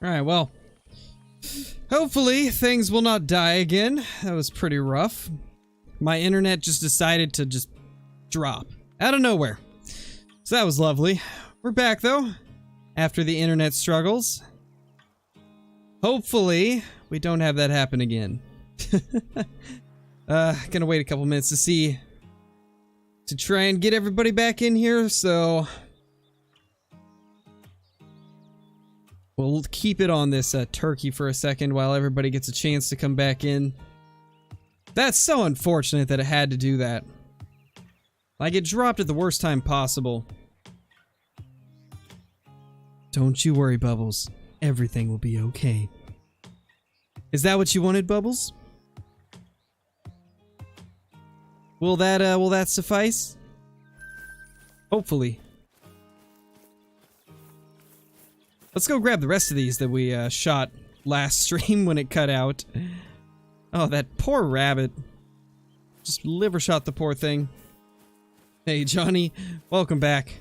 Alright, well. Hopefully, things will not die again. That was pretty rough. My internet just decided to just drop. Out of nowhere. So that was lovely. We're back, though. After the internet struggles. Hopefully, we don't have that happen again. Gonna wait a couple minutes to see... to try and get everybody back in here, so... we'll keep it on this turkey for a second while everybody gets a chance to come back in. That's so unfortunate that it had to do that. Like, it dropped at the worst time possible. Don't you worry, Bubbles. Everything will be okay. Is that what you wanted, Bubbles? Will that suffice? Hopefully. Let's go grab the rest of these that we shot last stream when it cut out. Oh, that poor rabbit. Just liver shot the poor thing. Hey, Johnny. Welcome back.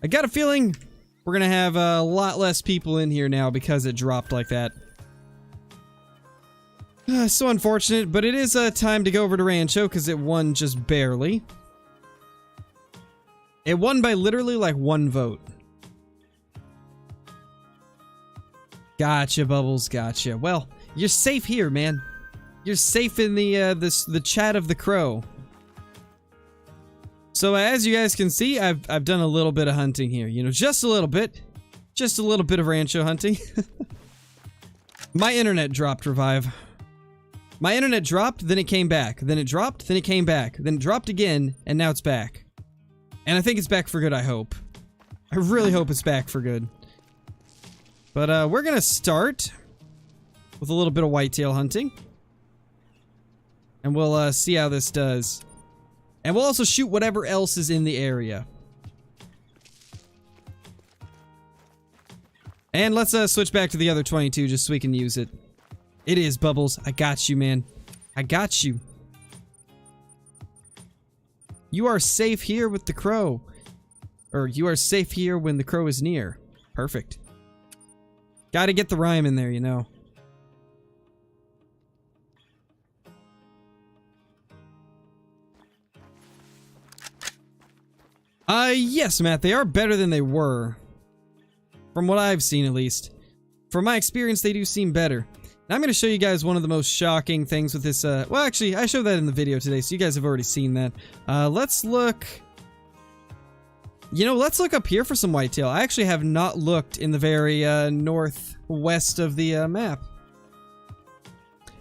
I got a feeling we're gonna have a lot less people in here now because it dropped like that. So unfortunate, but it is time to go over to Rancho because it won just barely. It won by literally like 1 vote. Gotcha, Bubbles, gotcha. Well, you're safe here, man. You're safe in the chat of the crow. So as you guys can see, I've done a little bit of hunting here. You know, just a little bit. Just a little bit of Rancho hunting. My internet dropped, Revive. My internet dropped, then it came back. Then it dropped, then it came back. Then it dropped again, and now it's back. And I think it's back for good, I hope. I really hope it's back for good. But we're gonna start with a little bit of whitetail hunting. And we'll see how this does. And we'll also shoot whatever else is in the area. And let's switch back to the other 22 just so we can use it. It is, Bubbles. I got you, man. I got you. You are safe here with the crow. Or you are safe here when the crow is near. Perfect. Gotta get the rhyme in there, you know. Yes, Matt, they are better than they were. From what I've seen, at least. From my experience, they do seem better. Now, I'm going to show you guys one of the most shocking things with this, well, actually, I showed that in the video today, so you guys have already seen that. Let's look... you know, let's look up here for some whitetail. I actually have not looked in the very, northwest of the, map.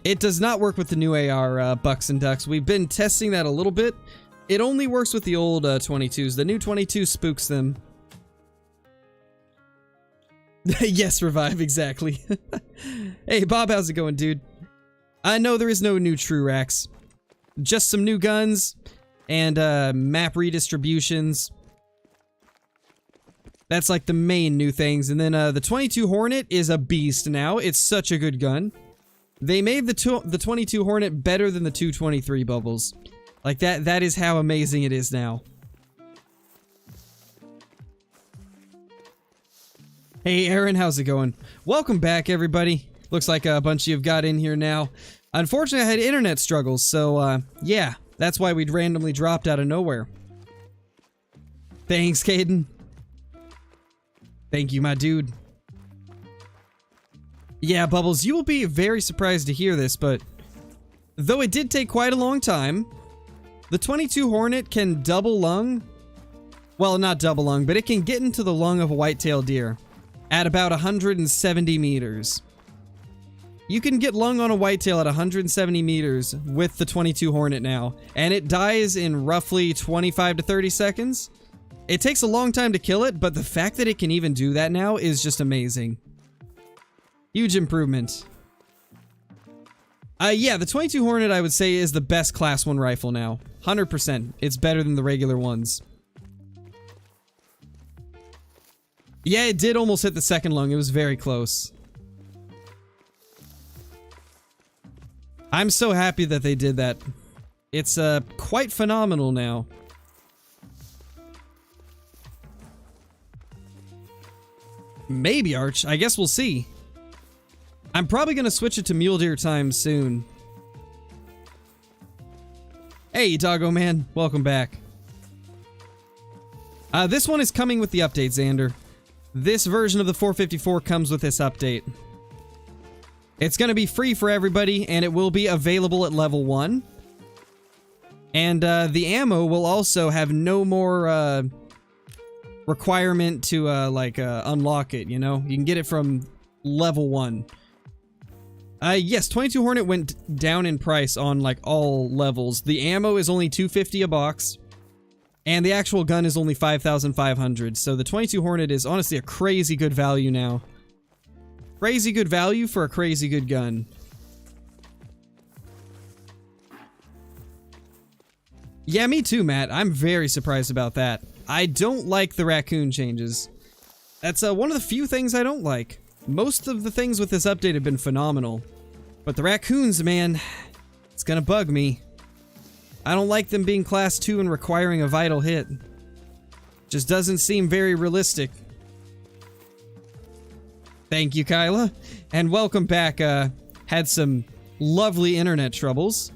It does not work with the new AR, bucks and ducks. We've been testing that a little bit. It only works with the old 22s. The new 22 spooks them. Yes, Revive, exactly. Hey, Bob, how's it going, dude? No, there is no new True Racks. Just some new guns and map redistributions. That's like the main new things. And then the 22 Hornet is a beast now. It's such a good gun. They made the 22 Hornet better than the 223 Bubbles. Like, that is how amazing it is now. Hey, Aaron, how's it going? Welcome back, everybody. Looks like a bunch of you have got in here now. Unfortunately, I had internet struggles, so, yeah. That's why we'd randomly dropped out of nowhere. Thanks, Caden. Thank you, my dude. Yeah, Bubbles, you will be very surprised to hear this, but... though it did take quite a long time... the 22 Hornet can double lung, well, not double lung, but it can get into the lung of a whitetail deer at about 170 meters. You can get lung on a whitetail at 170 meters with the 22 Hornet now, and it dies in roughly 25 to 30 seconds. It takes a long time to kill it, but the fact that it can even do that now is just amazing. Huge improvement. Yeah, the 22 Hornet, I would say, is the best Class 1 rifle now. 100%. It's better than the regular ones. Yeah, it did almost hit the second lung. It was very close. I'm so happy that they did that. It's, quite phenomenal now. Maybe, Arch. I guess we'll see. I'm probably going to switch it to Mule Deer time soon. Hey, Doggo Man. Welcome back. This one is coming with the update, Xander. This version of the 454 comes with this update. It's going to be free for everybody, and it will be available at level 1. And the ammo will also have no more requirement to unlock it, you know? You can get it from level 1. Yes, 22 Hornet went down in price on like all levels. The ammo is only $250 a box, and the actual gun is only $5,500. So the 22 Hornet is honestly a crazy good value now. Crazy good value for a crazy good gun. Yeah, me too, Matt. I'm very surprised about that. I don't like the raccoon changes. That's one of the few things I don't like. Most of the things with this update have been phenomenal. But the raccoons, man, it's gonna bug me. I don't like them being class 2 and requiring a vital hit. Just doesn't seem very realistic. Thank you, Kyla. And welcome back. Had some lovely internet troubles.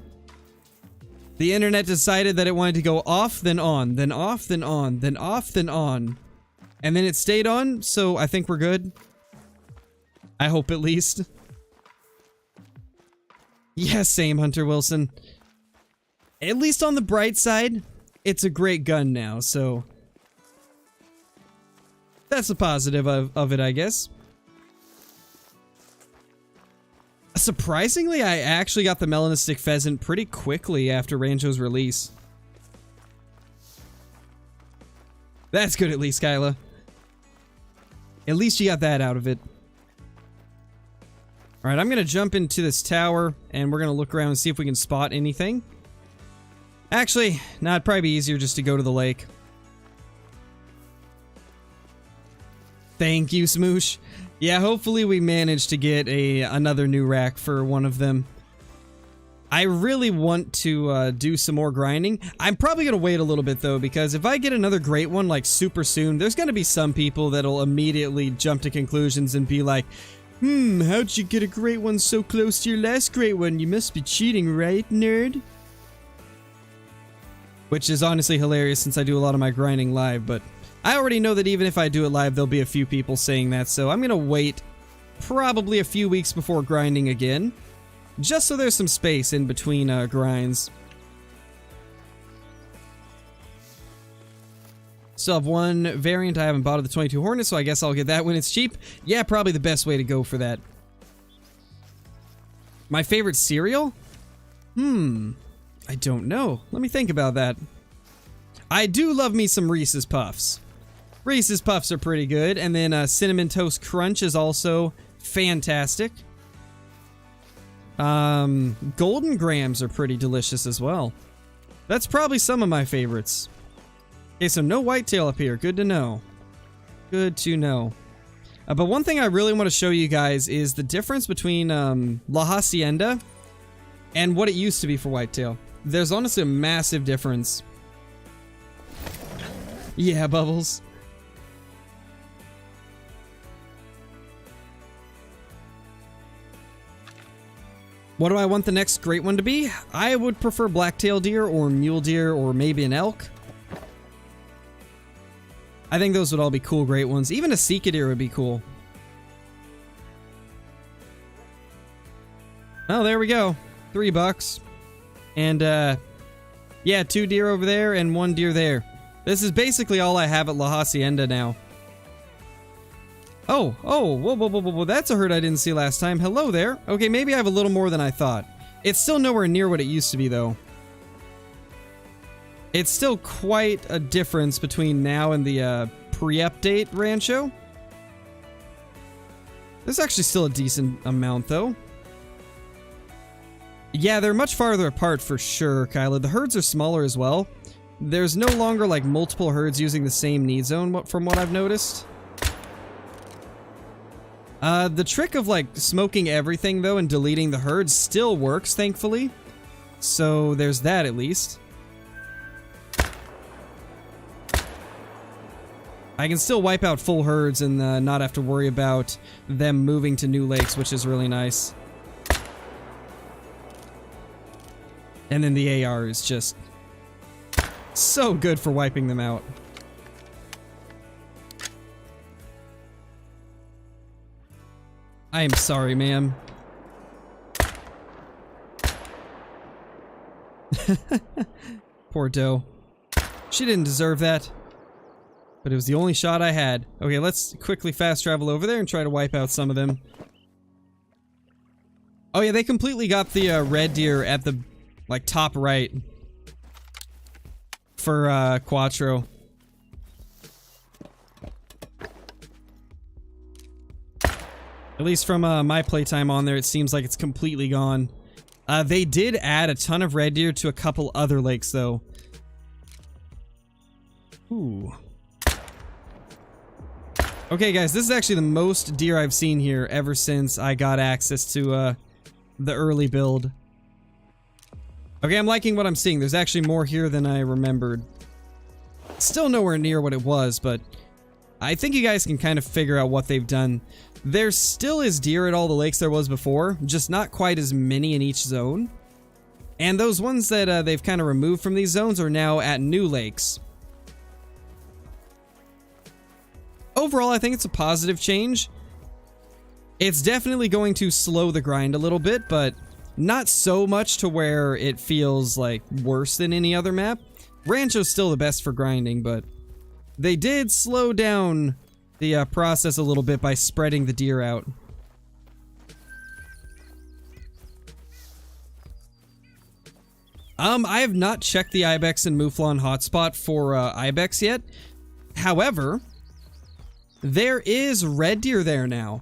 The internet decided that it wanted to go off, then on, then off, then on, then off, then on. And then it stayed on, so I think we're good. I hope at least. Yes, same, Hunter Wilson. At least on the bright side, it's a great gun now, so... that's a positive of it, I guess. Surprisingly, I actually got the melanistic pheasant pretty quickly after Rancho's release. That's good at least, Kyla. At least you got that out of it. Alright, I'm gonna jump into this tower, and we're gonna look around and see if we can spot anything. Actually, no, it'd probably be easier just to go to the lake. Thank you, Smoosh. Yeah, hopefully we manage to get another new rack for one of them. I really want to do some more grinding. I'm probably gonna wait a little bit though, because if I get another great one like super soon, there's gonna be some people that'll immediately jump to conclusions and be like, how'd you get a great one so close to your last great one? You must be cheating, right, nerd? Which is honestly hilarious since I do a lot of my grinding live, but I already know that even if I do it live, there'll be a few people saying that, so I'm gonna wait probably a few weeks before grinding again, just so there's some space in between grinds. Still have one variant I haven't bought of the 22 Hornet, so I guess I'll get that when it's cheap. Yeah, probably the best way to go for that. My favorite cereal? I don't know. Let me think about that. I do love me some Reese's Puffs. Reese's Puffs are pretty good, and then Cinnamon Toast Crunch is also fantastic. Golden Grams are pretty delicious as well. That's probably some of my favorites. Okay, so no whitetail up here. Good to know. Good to know. But one thing I really want to show you guys is the difference between La Hacienda and what it used to be for whitetail. There's honestly a massive difference. Yeah, Bubbles. What do I want the next great one to be? I would prefer blacktail deer or mule deer or maybe an elk. I think those would all be cool great ones. Even a Sika deer would be cool. Oh, there we go. $3. And, yeah, 2 deer over there and 1 deer there. This is basically all I have at La Hacienda now. Oh, whoa, that's a herd I didn't see last time. Hello there. Okay, maybe I have a little more than I thought. It's still nowhere near what it used to be, though. It's still quite a difference between now and the pre-update Rancho. There's actually still a decent amount, though. Yeah, they're much farther apart for sure, Kyla. The herds are smaller as well. There's no longer, like, multiple herds using the same need zone, from what I've noticed. The trick of, like, smoking everything, though, and deleting the herds still works, thankfully. So, there's that, at least. I can still wipe out full herds and not have to worry about them moving to new lakes, which is really nice. And then the AR is just so good for wiping them out. I am sorry, ma'am. Poor doe. She didn't deserve that. But it was the only shot I had. Okay, let's quickly fast travel over there and try to wipe out some of them. Oh yeah, they completely got the red deer at the, like, top right. For, Quattro. At least from, my playtime on there, it seems like it's completely gone. They did add a ton of red deer to a couple other lakes, though. Ooh. Okay, guys, this is actually the most deer I've seen here ever since I got access to, the early build. Okay, I'm liking what I'm seeing. There's actually more here than I remembered. Still nowhere near what it was, but I think you guys can kind of figure out what they've done. There still is deer at all the lakes there was before, just not quite as many in each zone. And those ones that they've kind of removed from these zones are now at new lakes. Overall, I think it's a positive change. It's definitely going to slow the grind a little bit, but not so much to where it feels like worse than any other map. Rancho's still the best for grinding, but they did slow down the process a little bit by spreading the deer out. I have not checked the Ibex and Mouflon hotspot for Ibex yet. However, there is red deer there now.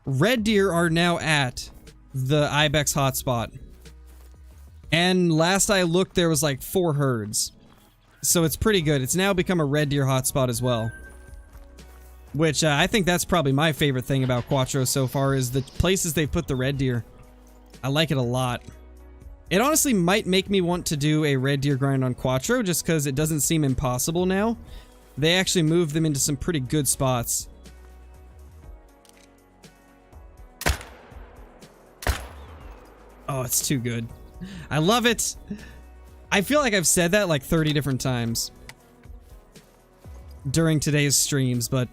Red deer are now at the Ibex hotspot. And last I looked, there was like 4 herds. So it's pretty good. It's now become a red deer hotspot as well. Which I think that's probably my favorite thing about Quattro so far is the places they put the red deer. I like it a lot. It honestly might make me want to do a red deer grind on Quattro just because it doesn't seem impossible now. They actually moved them into some pretty good spots. Oh, it's too good. I love it. I feel like I've said that like 30 different times during today's streams, but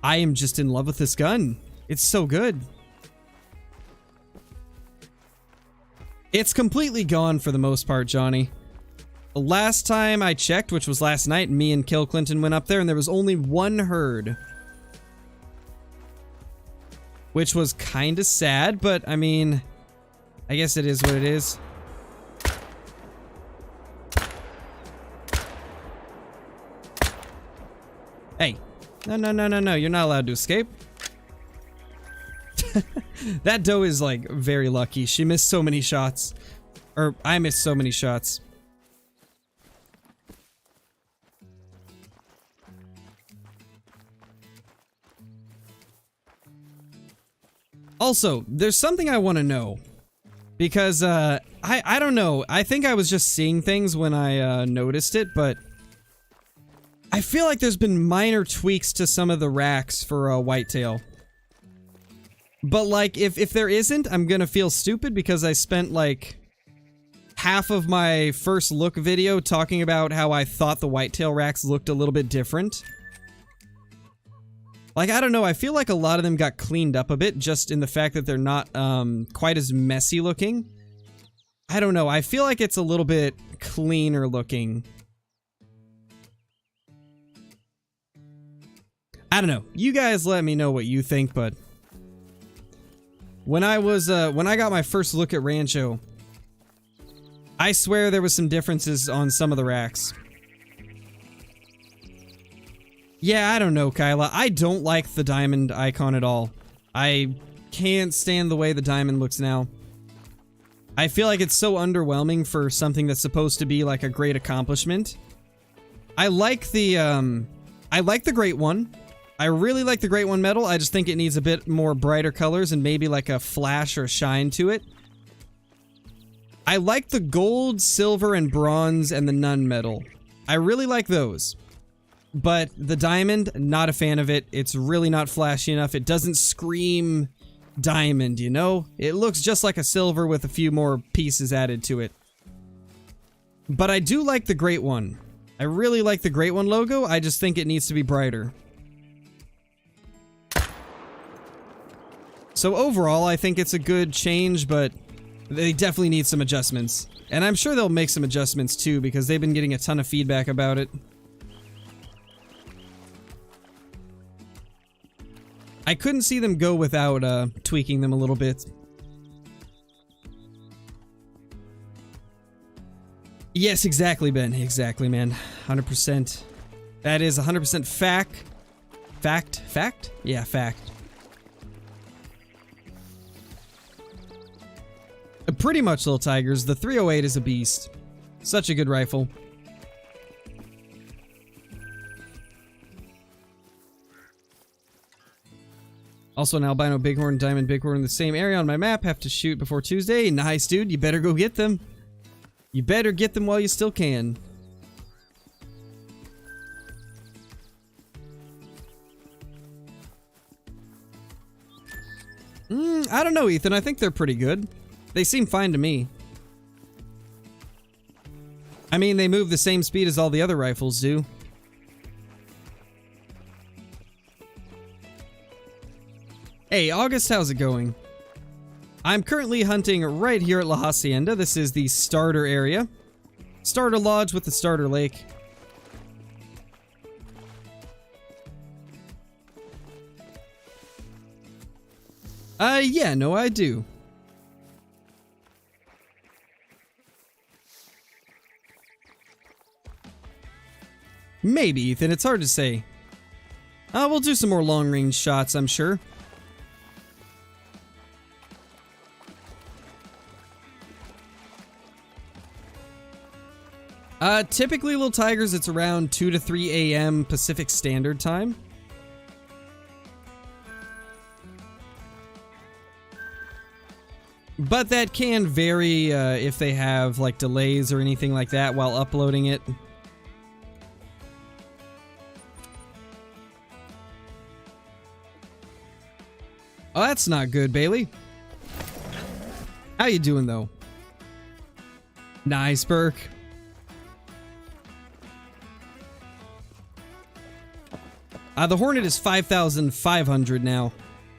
I am just in love with this gun. It's so good. It's completely gone for the most part, Johnny. The last time I checked, which was last night, me and Kill Clinton went up there and there was only 1 herd. Which was kind of sad, but I mean, I guess it is what it is. Hey. No, you're not allowed to escape. That doe is like very lucky. She missed so many shots. Or I missed so many shots. Also, there's something I want to know. Because, I don't know. I think I was just seeing things when I, noticed it, but I feel like there's been minor tweaks to some of the racks for, Whitetail. But, like, if there isn't, I'm gonna feel stupid because I spent, like, half of my first look video talking about how I thought the Whitetail racks looked a little bit different. Like, I don't know, I feel like a lot of them got cleaned up a bit, just in the fact that they're not, quite as messy looking. I don't know, I feel like it's a little bit cleaner looking. I don't know, you guys let me know what you think, but when I got my first look at Rancho, I swear there was some differences on some of the racks. Yeah, I don't know, Kyla. I don't like the diamond icon at all. I can't stand the way the diamond looks now. I feel like it's so underwhelming for something that's supposed to be like a great accomplishment. I like the Great One. I really like the Great One medal. I just think it needs a bit more brighter colors and maybe like a flash or shine to it. I like the gold, silver, and bronze and the Nun medal. I really like those. But the diamond, not a fan of it. It's really not flashy enough. It doesn't scream diamond, you know? It looks just like a silver with a few more pieces added to it. But I do like the Great One. I really like the Great One logo. I just think it needs to be brighter. So overall, I think it's a good change, but they definitely need some adjustments. And I'm sure they'll make some adjustments too, because they've been getting a ton of feedback about it. I couldn't see them go without tweaking them a little bit. Yes, exactly, Ben. Exactly, man. 100%. That is 100% fact? Fact? Yeah, fact. Pretty much, little tigers. The 308 is a beast. Such a good rifle. Also, an albino bighorn, diamond bighorn in the same area on my map. Have to shoot before Tuesday. Nice, dude. You better go get them. You better get them while you still can. I don't know, Ethan. I think they're pretty good. They seem fine to me. I mean, they move the same speed as all the other rifles do. Hey, August, how's it going? I'm currently hunting right here at La Hacienda. This is the starter area. Starter lodge with the starter lake. Yeah, no, I do. Maybe, Ethan. It's hard to say. We'll do some more long-range shots, I'm sure. Typically, little tigers, it's around 2 to 3 a.m. Pacific Standard Time. But that can vary if they have, like, delays or anything like that while uploading it. Oh, that's not good, Bailey. How you doing, though? Nice, Burke. The Hornet is 5,500 now.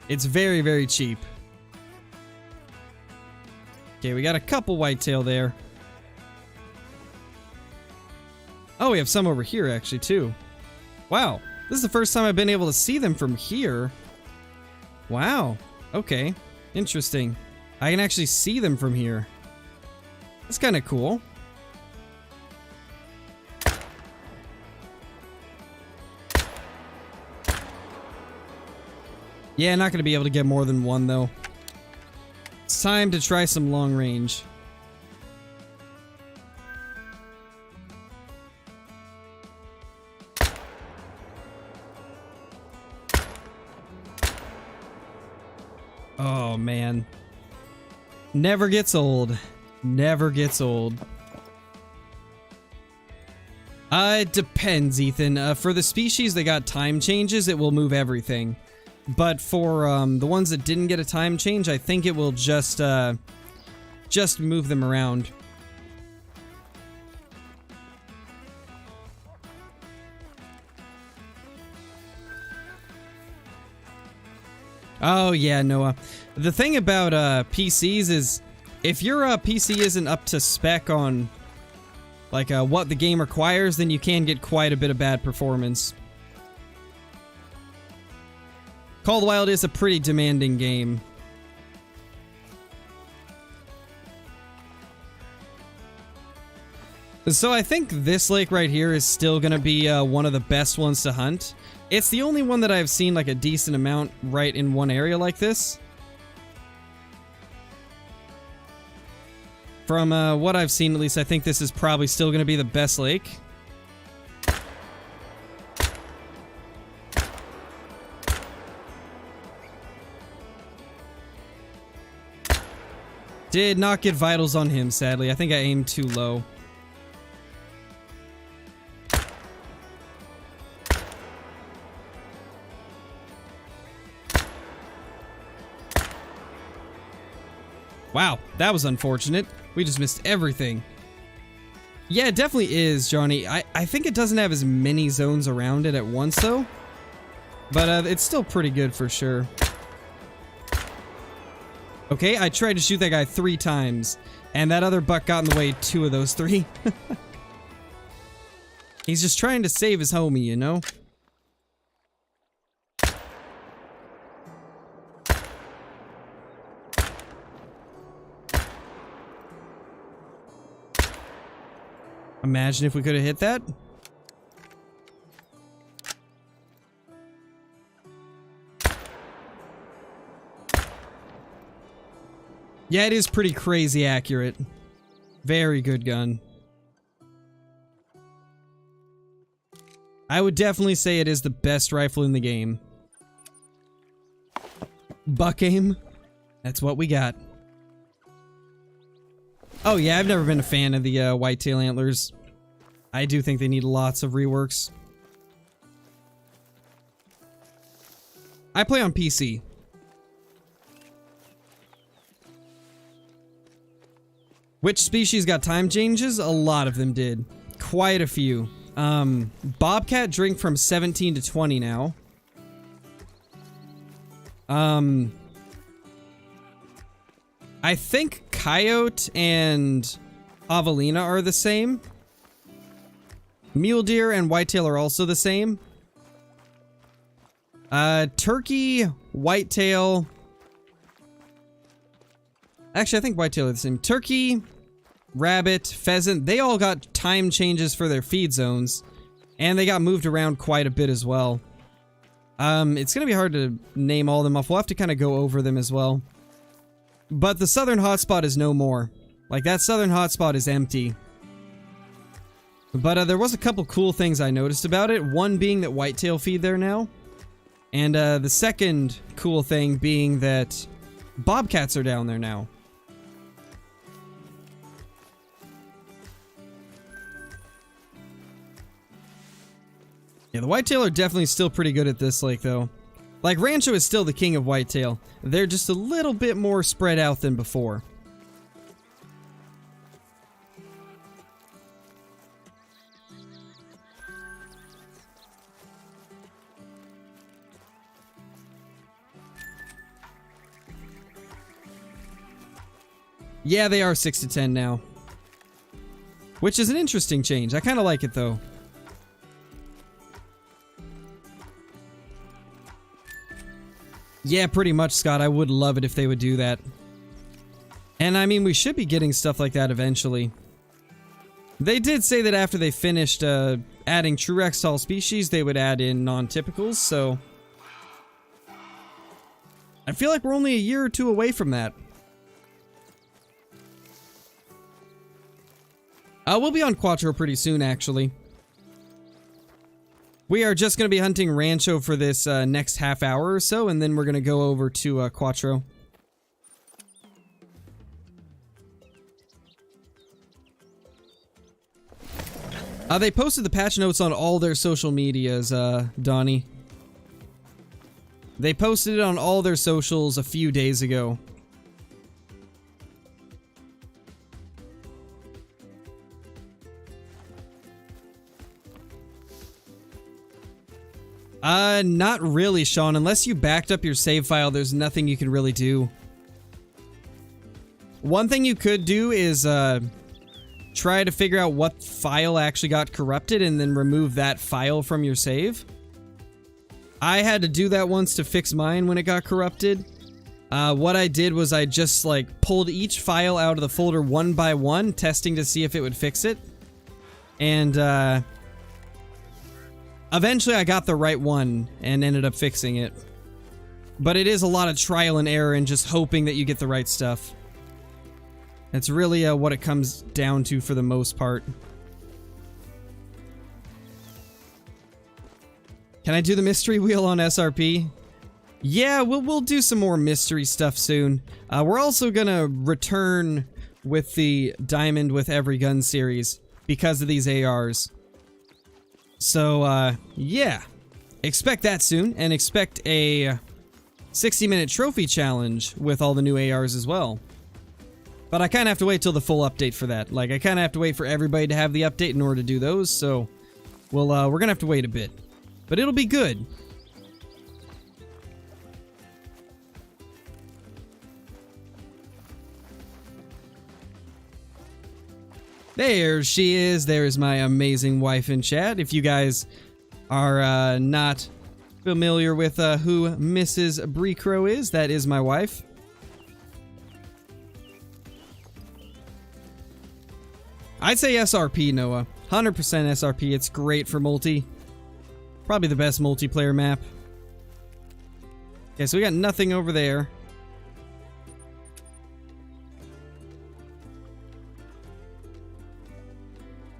It's very, very cheap. Okay, we got a couple whitetail there. Oh, we have some over here, actually, too. Wow. This is the first time I've been able to see them from here. Wow. Okay. Interesting. I can actually see them from here. That's kind of cool. Yeah, not going to be able to get more than one, though. It's time to try some long range. Oh, man. Never gets old. Never gets old. It depends, Ethan. For the species that got time changes, it will move everything. But for the ones that didn't get a time change, I think it will just move them around. Oh yeah, Noah. The thing about PCs is, if your PC isn't up to spec on like what the game requires, then you can get quite a bit of bad performance. Call of the Wild is a pretty demanding game. So I think this lake right here is still going to be one of the best ones to hunt. It's the only one that I've seen like a decent amount right in one area like this. From what I've seen, at least, I think this is probably still going to be the best lake. Did not get vitals on him, sadly. I think I aimed too low. Wow, that was unfortunate. We just missed everything. Yeah, it definitely is, Johnny. I think it doesn't have as many zones around it at once, though. But it's still pretty good for sure. Okay, I tried to shoot that guy 3 times, and that other buck got in the way 2 of those 3. He's just trying to save his homie, you know? Imagine if we could have hit that. Yeah, it is pretty crazy accurate. Very good gun. I would definitely say it is the best rifle in the game. Buck aim. That's what we got. Oh yeah, I've never been a fan of the whitetail antlers. I do think they need lots of reworks. I play on PC. Which species got time changes? A lot of them did. Quite a few. Bobcat drink from 17 to 20 now. I think Coyote and Javelina are the same. Mule Deer and Whitetail are also the same. Turkey, Whitetail. Actually, I think Whitetail are the same. Turkey, Rabbit, Pheasant, they all got time changes for their feed zones. And they got moved around quite a bit as well. It's gonna be hard to name all of them off. We'll have to kind of go over them as well. But the southern hotspot is no more. Like, that southern hotspot is empty. But there was a couple cool things I noticed about it. One being that whitetail feed there now. And the second cool thing being that bobcats are down there now. Yeah, the whitetail are definitely still pretty good at this lake, though. Like, Rancho is still the king of whitetail. They're just a little bit more spread out than before. Yeah, they are 6 to 10 now. Which is an interesting change. I kind of like it, though. Yeah, pretty much, Scott. I would love it if they would do that. And I mean, we should be getting stuff like that eventually. They did say that after they finished adding true X to all species, they would add in non-typicals, so... I feel like we're only a year or 2 away from that. We'll be on Quattro pretty soon, actually. We are just going to be hunting Rancho for this next half hour or so, and then we're going to go over to Quattro. They posted the patch notes on all their social medias, Donnie. They posted it on all their socials a few days ago. Not really, Sean. Unless you backed up your save file, there's nothing you can really do. One thing you could do is, try to figure out what file actually got corrupted and then remove that file from your save. I had to do that once to fix mine when it got corrupted. What I did was I just, like, pulled each file out of the folder one by one, testing to see if it would fix it. And, eventually I got the right one and ended up fixing it. But it is a lot of trial and error and just hoping that you get the right stuff. That's really what it comes down to for the most part. Can I do the mystery wheel on SRP? Yeah, we'll do some more mystery stuff soon. We're also gonna return with the Diamond with Every Gun series because of these ARs. So, yeah. Expect that soon, and expect a 60-minute trophy challenge with all the new ARs as well. But I kind of have to wait till the full update for that. Like, I kind of have to wait for everybody to have the update in order to do those, so we're gonna have to wait a bit. But it'll be good. There she is. There's my amazing wife in chat. If you guys are not familiar with who Mrs. Brecrow is, that is my wife. I'd say SRP, Noah. 100% SRP. It's great for multi. Probably the best multiplayer map. Okay, so we got nothing over there.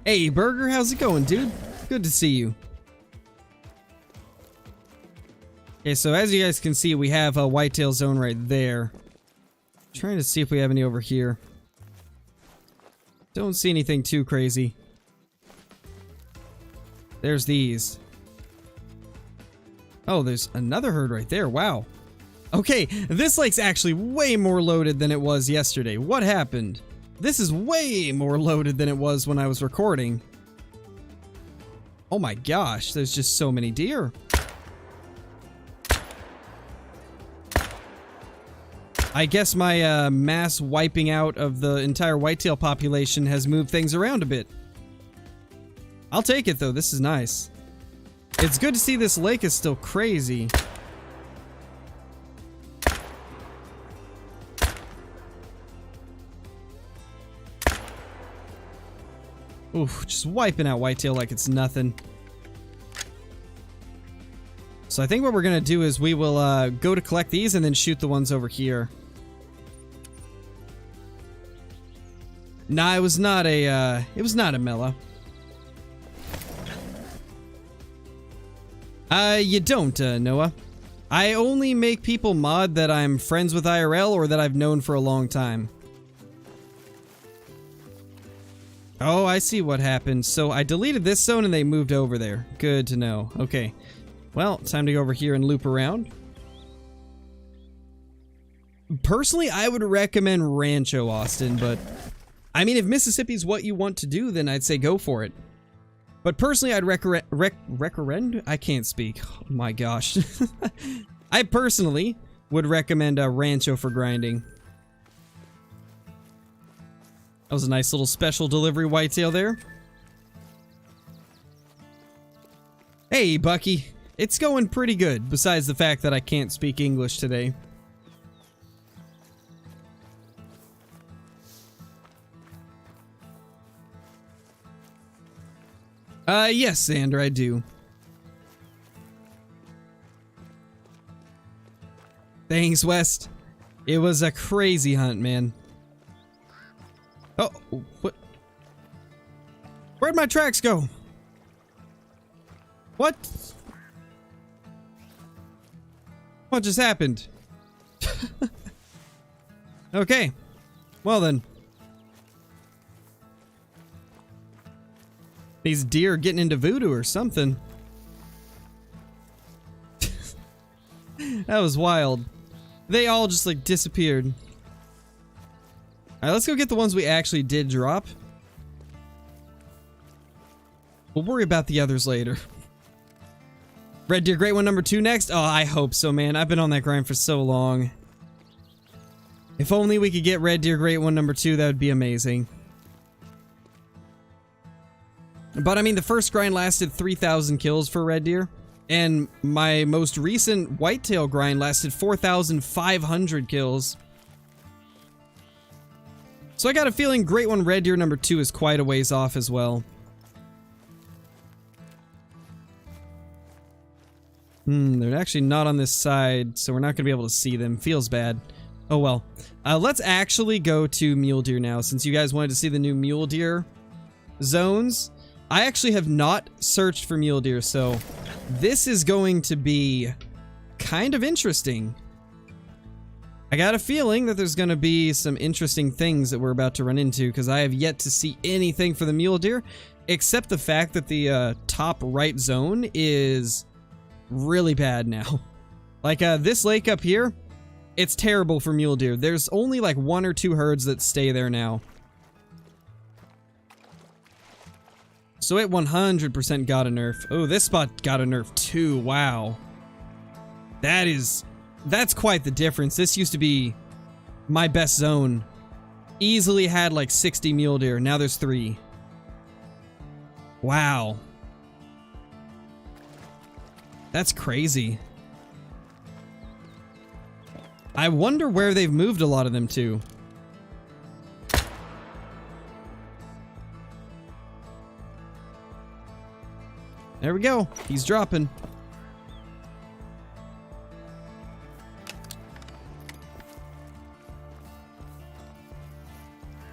Hey, Burger, how's it going, dude? Good to see you. Okay, so as you guys can see, we have a whitetail zone right there. Trying to see if we have any over here. Don't see anything too crazy. There's these. Oh, there's another herd right there. Wow. Okay, this lake's actually way more loaded than it was yesterday. What happened? This is way more loaded than it was when I was recording. Oh my gosh, there's just so many deer. I guess my mass wiping out of the entire whitetail population has moved things around a bit. I'll take it though, this is nice. It's good to see this lake is still crazy. Oof, just wiping out whitetail like it's nothing. So I think what we're gonna do is we will go to collect these and then shoot the ones over here. Nah, it was not a Mela. You don't, Noah. I only make people mod that I'm friends with IRL or that I've known for a long time. Oh, I see what happened. So I deleted this zone and they moved over there. Good to know. Okay. Well, time to go over here and loop around. Personally, I would recommend Rancho, Austin, but I mean, if Mississippi's what you want to do, then I'd say go for it. But personally, I'd recommend? I can't speak. Oh my gosh. I personally would recommend Rancho for grinding. That was a nice little special delivery whitetail there. Hey, Bucky. It's going pretty good, besides the fact that I can't speak English today. Yes, Sandra, I do. Thanks, West. It was a crazy hunt, man. Oh, what? Where'd my tracks go? What? What just happened? Okay. Well then. These deer getting into voodoo or something. That was wild. They all just like disappeared. Alright, let's go get the ones we actually did drop. We'll worry about the others later. Red Deer Great One number 2 next? Oh, I hope so, man. I've been on that grind for so long. If only we could get Red Deer Great One number 2, that would be amazing. But I mean, the first grind lasted 3,000 kills for Red Deer. And my most recent whitetail grind lasted 4,500 kills. So I got a feeling Great One Red Deer number 2 is quite a ways off as well. They're actually not on this side, so we're not going to be able to see them. Feels bad. Oh well. Let's actually go to Mule Deer now, since you guys wanted to see the new Mule Deer zones. I actually have not searched for Mule Deer, so this is going to be kind of interesting. I got a feeling that there's going to be some interesting things that we're about to run into, because I have yet to see anything for the Mule Deer, except the fact that the top right zone is really bad now. Like, this lake up here, It's terrible for mule deer. There's only like 1 or 2 herds that stay there now. So it 100% got a nerf. Oh, this spot got a nerf too. Wow. That's quite the difference. This used to be my best zone. Easily had like 60 mule deer. Now there's 3. Wow. That's crazy. I wonder where they've moved a lot of them to. There we go. He's dropping.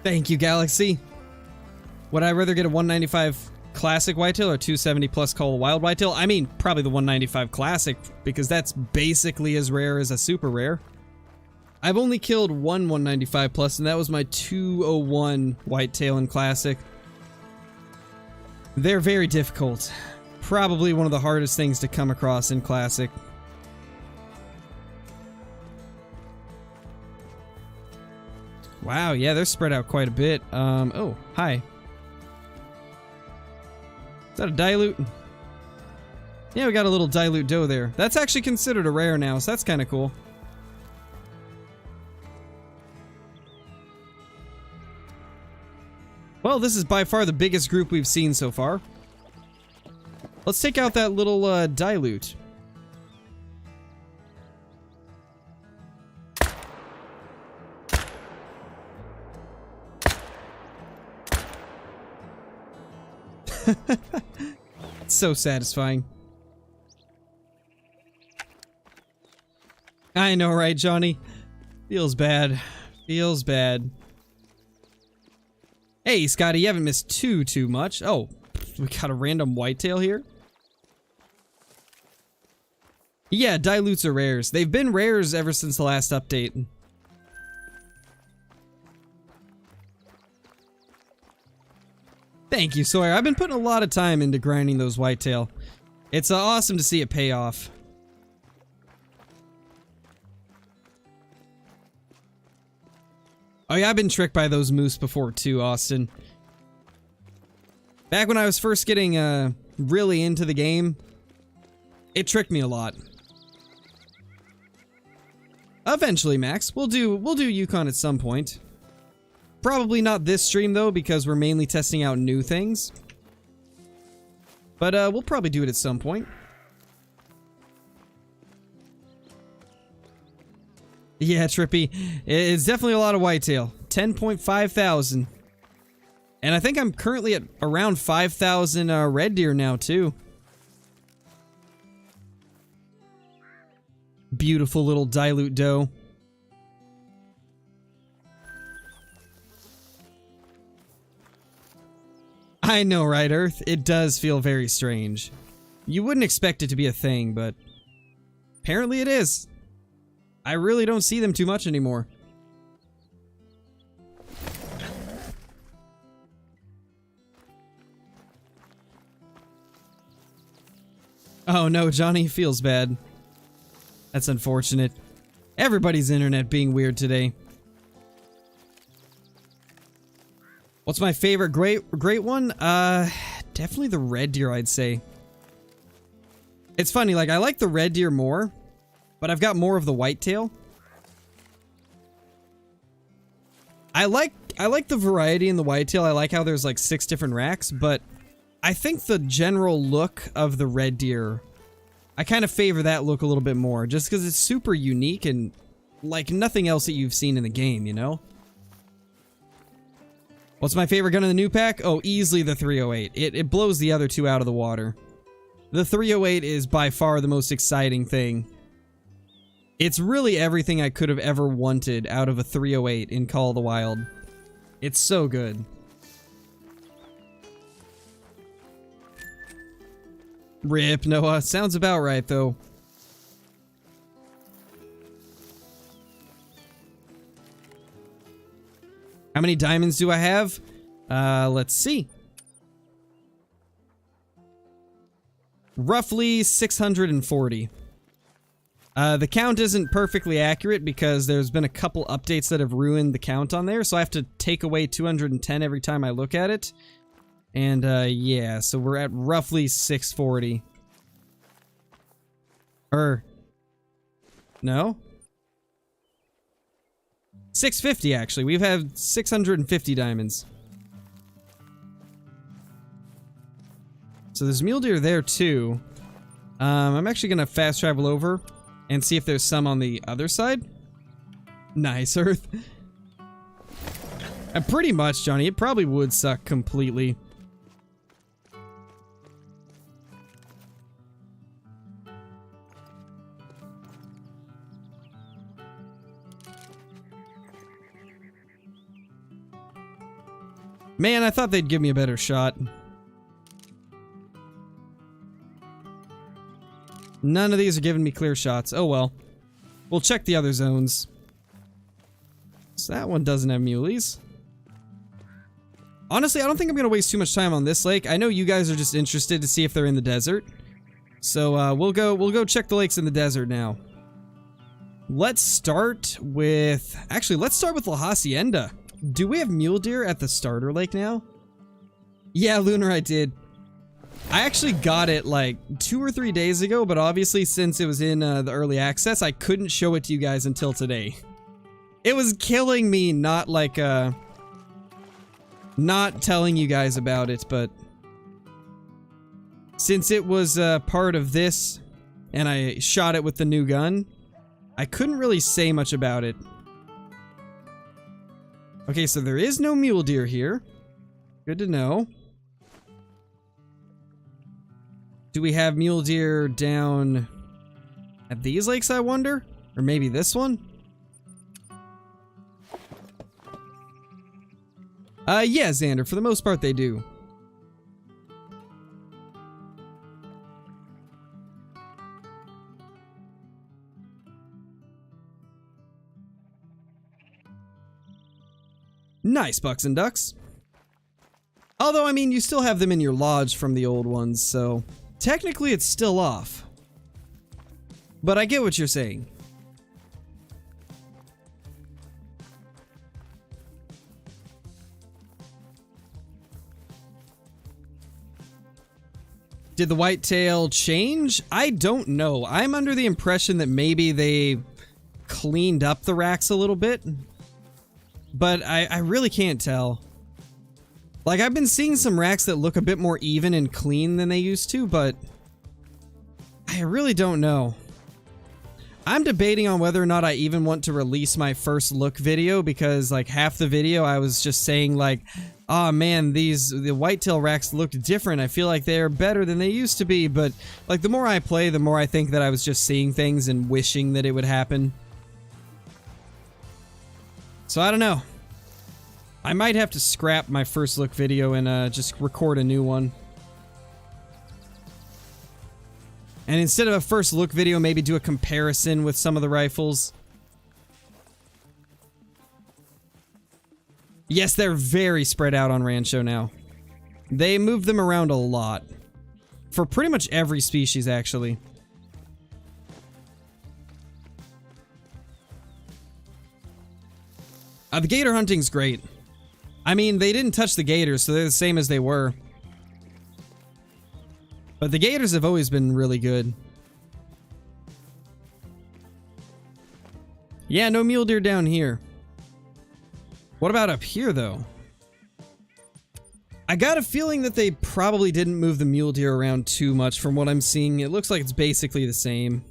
Thank you, Galaxy. Would I rather get a 195 classic whitetail or 270 plus call wild whitetail? I mean, probably the 195 classic, because that's basically as rare as a super rare. I've only killed one 195 plus, and that was my 201 whitetail in classic. They're very difficult. Probably one of the hardest things to come across in classic. Wow, yeah, they're spread out quite a bit. Oh, hi. Is that a dilute? Yeah, we got a little dilute doe there. That's actually considered a rare now, so that's kind of cool. Well, this is by far the biggest group we've seen so far. Let's take out that little dilute. It's so satisfying. I know, right, Johnny? Feels bad. Feels bad. Hey, Scotty, you haven't missed too much. Oh, we got a random whitetail here. Yeah, dilutes are rares. They've been rares ever since the last update. Thank you, Sawyer. I've been putting a lot of time into grinding those whitetail. It's awesome to see it pay off. Oh yeah, I've been tricked by those moose before too, Austin. Back when I was first getting really into the game, it tricked me a lot. Eventually, Max, we'll do Yukon at some point. Probably not this stream though, because we're mainly testing out new things. But we'll probably do it at some point. Yeah, Trippy. It's definitely a lot of whitetail. 10.5 thousand. And I think I'm currently at around 5,000 red deer now, too. Beautiful little dilute doe. I know, right, Earth? It does feel very strange. You wouldn't expect it to be a thing, but apparently it is. I really don't see them too much anymore. Oh no, Johnny feels bad. That's unfortunate. Everybody's internet being weird today. What's my favorite great one? Definitely the red deer, I'd say. It's funny, like I like the red deer more, but I've got more of the whitetail. I like the variety in the whitetail. I like how there's like 6 different racks, but I think the general look of the red deer, I kind of favor that look a little bit more, just because it's super unique and like nothing else that you've seen in the game, you know? What's my favorite gun in the new pack? Oh, easily the 308. It blows the other 2 out of the water. The 308 is by far the most exciting thing. It's really everything I could have ever wanted out of a 308 in Call of the Wild. It's so good. Rip, Noah. Sounds about right, though. How many diamonds do I have? Let's see. Roughly 640. The count isn't perfectly accurate because there's been a couple updates that have ruined the count on there, so I have to take away 210 every time I look at it. And, yeah, so we're at roughly 640. No? 650, actually. We've had 650 diamonds. So there's mule deer there, too. I'm actually gonna fast travel over and see if there's some on the other side. Nice, Earth. And pretty much, Johnny, it probably would suck completely. Man, I thought they'd give me a better shot. None of these are giving me clear shots. Oh well. We'll check the other zones. So that one doesn't have muleys. Honestly, I don't think I'm going to waste too much time on this lake. I know you guys are just interested to see if they're in the desert. So we'll go check the lakes in the desert now. Let's start with... Actually, let's start with La Hacienda. Do we have mule deer at the starter lake now? Yeah, Lunar, I did. I actually got it like 2 or 3 days ago, but obviously since it was in the early access, I couldn't show it to you guys until today. It was killing me not like not telling you guys about it, but since it was part of this and I shot it with the new gun, I couldn't really say much about it. Okay, so there is no mule deer here. Good to know. Do we have mule deer down at these lakes, I wonder? Or maybe this one? Yeah, Xander, for the most part they do. Nice, bucks and ducks. Although, I mean, you still have them in your lodge from the old ones, so... Technically, it's still off. But I get what you're saying. Did the whitetail change? I don't know. I'm under the impression that maybe they cleaned up the racks a little bit. But I really can't tell. Like, I've been seeing some racks that look a bit more even and clean than they used to, but I really don't know. I'm debating on whether or not I even want to release my first look video, because like half the video I was just saying like, oh man, the whitetail racks looked different. I feel like they're better than they used to be, but like the more I play, the more I think that I was just seeing things and wishing that it would happen. So I don't know. I might have to scrap my first look video and just record a new one. And instead of a first look video, maybe do a comparison with some of the rifles. Yes, they're very spread out on Rancho now. They move them around a lot. For pretty much every species, actually. The gator hunting's great. I mean, they didn't touch the gators, so they're the same as they were. But the gators have always been really good. Yeah, no mule deer down here. What about up here, though? I got a feeling that they probably didn't move the mule deer around too much from what I'm seeing. It looks like it's basically the same.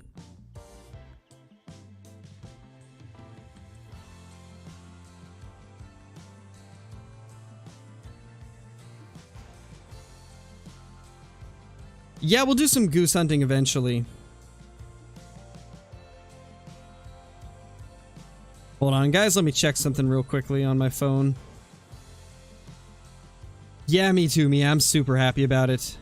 Yeah, we'll do some goose hunting eventually. Hold on, guys. Let me check something real quickly on my phone. Yeah, me too, Mia. I'm super happy about it.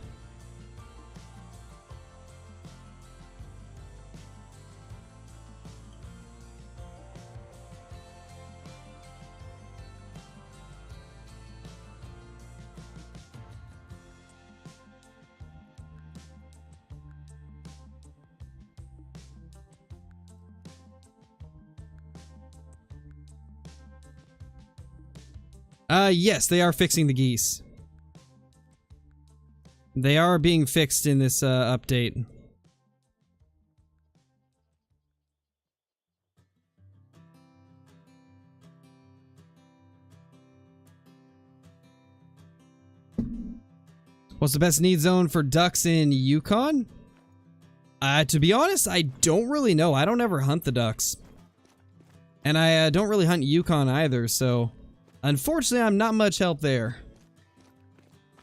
Yes, they are fixing the geese. They are being fixed in this update. What's the best need zone for ducks in Yukon? To be honest, I don't really know. I don't ever hunt the ducks. And I don't really hunt Yukon either, so unfortunately I'm not much help there.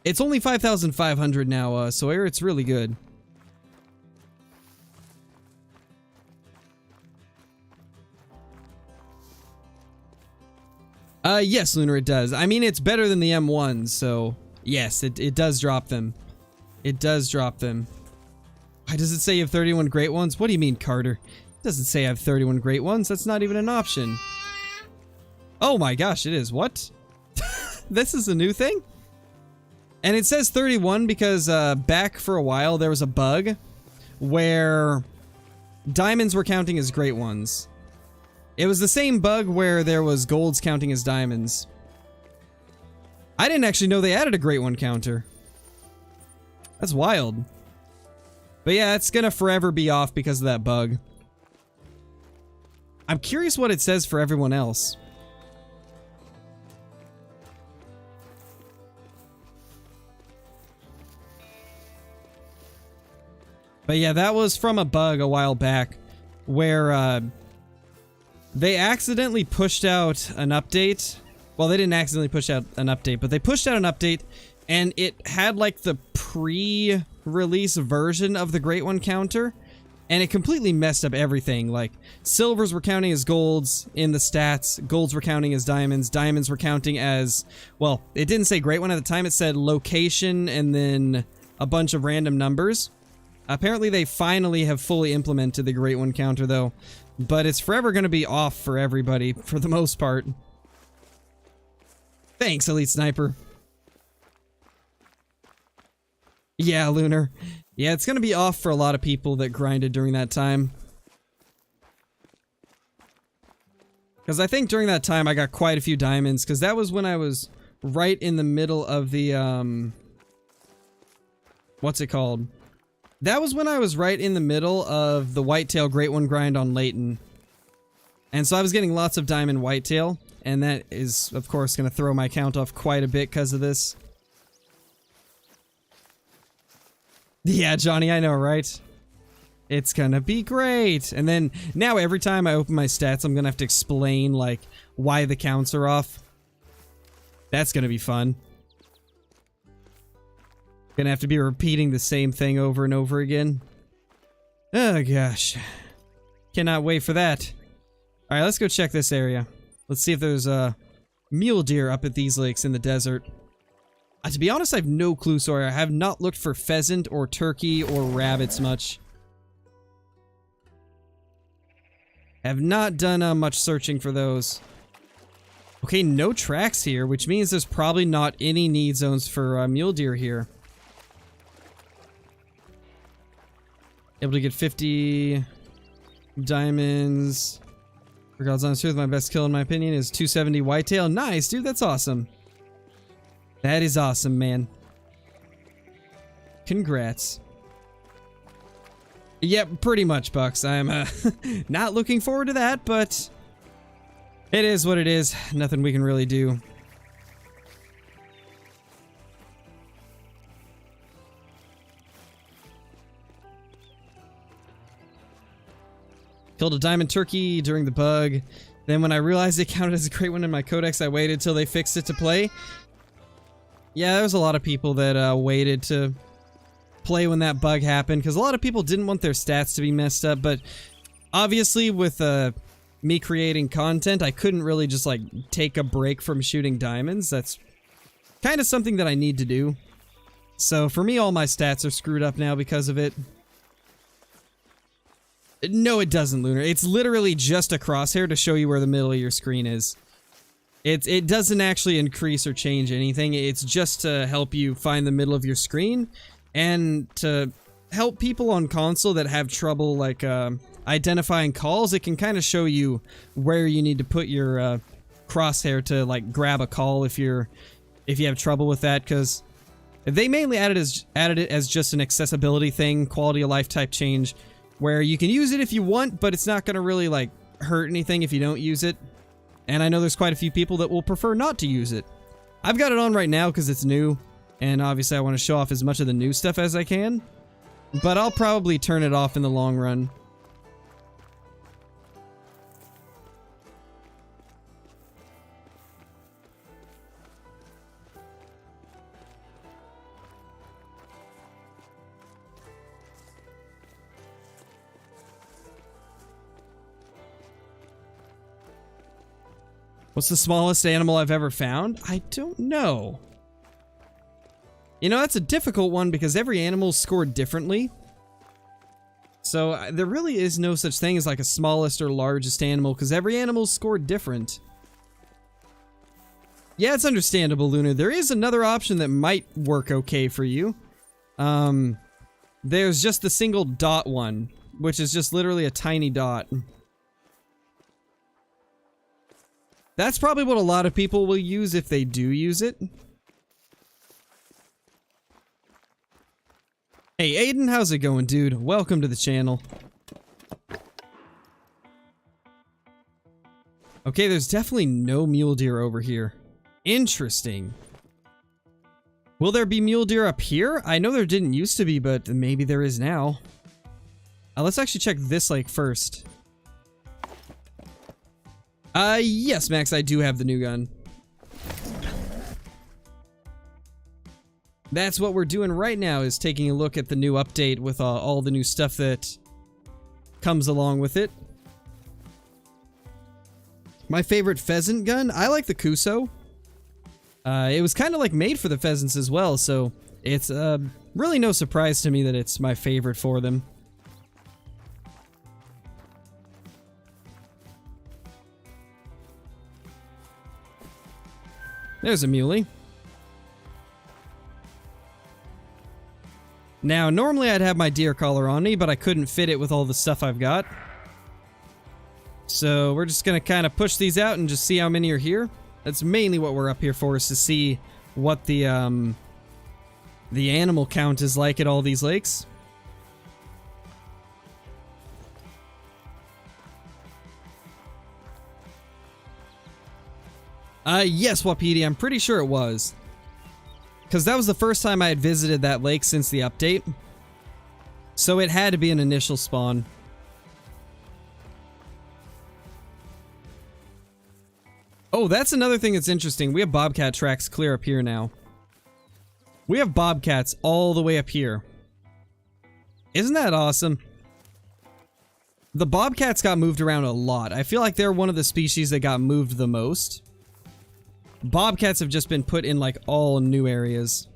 It's only 5,500 now, so it's really good. Yes, Lunar, it does. I mean, it's better than the M1s, so yes, it does drop them. It does drop them. Why does it say you have 31 great ones? What do you mean, Carter? It doesn't say I have 31 great ones. That's not even an option. Oh my gosh, it is. What? This is a new thing? And it says 31 because back for a while there was a bug where diamonds were counting as great ones. It was the same bug where there was golds counting as diamonds. I didn't actually know they added a great one counter. That's wild. But yeah, it's gonna forever be off because of that bug. I'm curious what it says for everyone else. But yeah, that was from a bug a while back where they accidentally pushed out an update. Well, they didn't accidentally push out an update, but they pushed out an update and it had like the pre-release version of the Great One counter, and it completely messed up everything. Like, silvers were counting as golds in the stats, golds were counting as diamonds, diamonds were counting as, well, it didn't say Great One at the time, it said location and then a bunch of random numbers. Apparently they finally have fully implemented the Great One counter though, but it's forever going to be off for everybody for the most part. Thanks, Elite Sniper. Yeah, Lunar. Yeah, it's going to be off for a lot of people that grinded during that time. Because I think during that time I got quite a few diamonds, because that was when I was right in the middle of the, what's it called? That was when I was right in the middle of the Whitetail Great One grind on Layton. And so I was getting lots of diamond Whitetail, and that is, of course, going to throw my count off quite a bit because of this. Yeah, Johnny, I know, right? It's gonna be great. And then, now every time I open my stats, I'm gonna have to explain, like, why the counts are off. That's gonna be fun. Gonna have to be repeating the same thing over and over again. Oh, gosh. Cannot wait for that. Alright, let's go check this area. Let's see if there's mule deer up at these lakes in the desert. To be honest, I have no clue, sorry. I have not looked for pheasant or turkey or rabbits much. Have not done much searching for those. Okay, no tracks here, which means there's probably not any need zones for mule deer here. Able to get 50 diamonds. For God's honest truth, my best kill in my opinion is 270 whitetail. Nice, dude, that's awesome. That is awesome, man. Congrats. Yep, pretty much, Bucks. I'm not looking forward to that, but it is what it is. Nothing we can really do. Killed a diamond turkey during the bug. Then when I realized it counted as a great one in my codex, I waited till they fixed it to play. Yeah, there was a lot of people that waited to play when that bug happened, because a lot of people didn't want their stats to be messed up, but obviously with me creating content, I couldn't really just like take a break from shooting diamonds. That's kind of something that I need to do. So for me, all my stats are screwed up now because of it. No, it doesn't, Lunar. It's literally just a crosshair to show you where the middle of your screen is. It doesn't actually increase or change anything. It's just to help you find the middle of your screen and to help people on console that have trouble like identifying calls. It can kind of show you where you need to put your crosshair to like grab a call if you have trouble with that, because they mainly added it as just an accessibility thing, quality of life type change, where you can use it if you want, but it's not going to really like hurt anything if you don't use it. And I know there's quite a few people that will prefer not to use it. I've got it on right now because it's new, and obviously I want to show off as much of the new stuff as I can, but I'll probably turn it off in the long run. What's the smallest animal I've ever found? I don't know. You know, that's a difficult one because every animal is scored differently. So there really is no such thing as like a smallest or largest animal because every animal is scored different. Yeah, it's understandable, Luna. There is another option that might work okay for you. There's just the single dot one, which is just literally a tiny dot. That's probably what a lot of people will use if they do use it. Hey Aiden, how's it going, dude? Welcome to the channel. Okay, there's definitely no mule deer over here. Interesting. Will there be mule deer up here? I know there didn't used to be, but maybe there is now. Let's actually check this lake first. Yes, Max, I do have the new gun. That's what we're doing right now, is taking a look at the new update with all the new stuff that comes along with it. My favorite pheasant gun? I like the Kuso. It was kind of like made for the pheasants as well, so it's really no surprise to me that it's my favorite for them. There's a muley. Now, normally I'd have my deer collar on me, but I couldn't fit it with all the stuff I've got. So we're just gonna kind of push these out and just see how many are here. That's mainly what we're up here for, is to see what the animal count is like at all these lakes. Yes, Wapiti, I'm pretty sure it was. Because that was the first time I had visited that lake since the update. So it had to be an initial spawn. Oh, that's another thing that's interesting. We have bobcat tracks clear up here now. We have bobcats all the way up here. Isn't that awesome? The bobcats got moved around a lot. I feel like they're one of the species that got moved the most. Bobcats have just been put in like all new areas.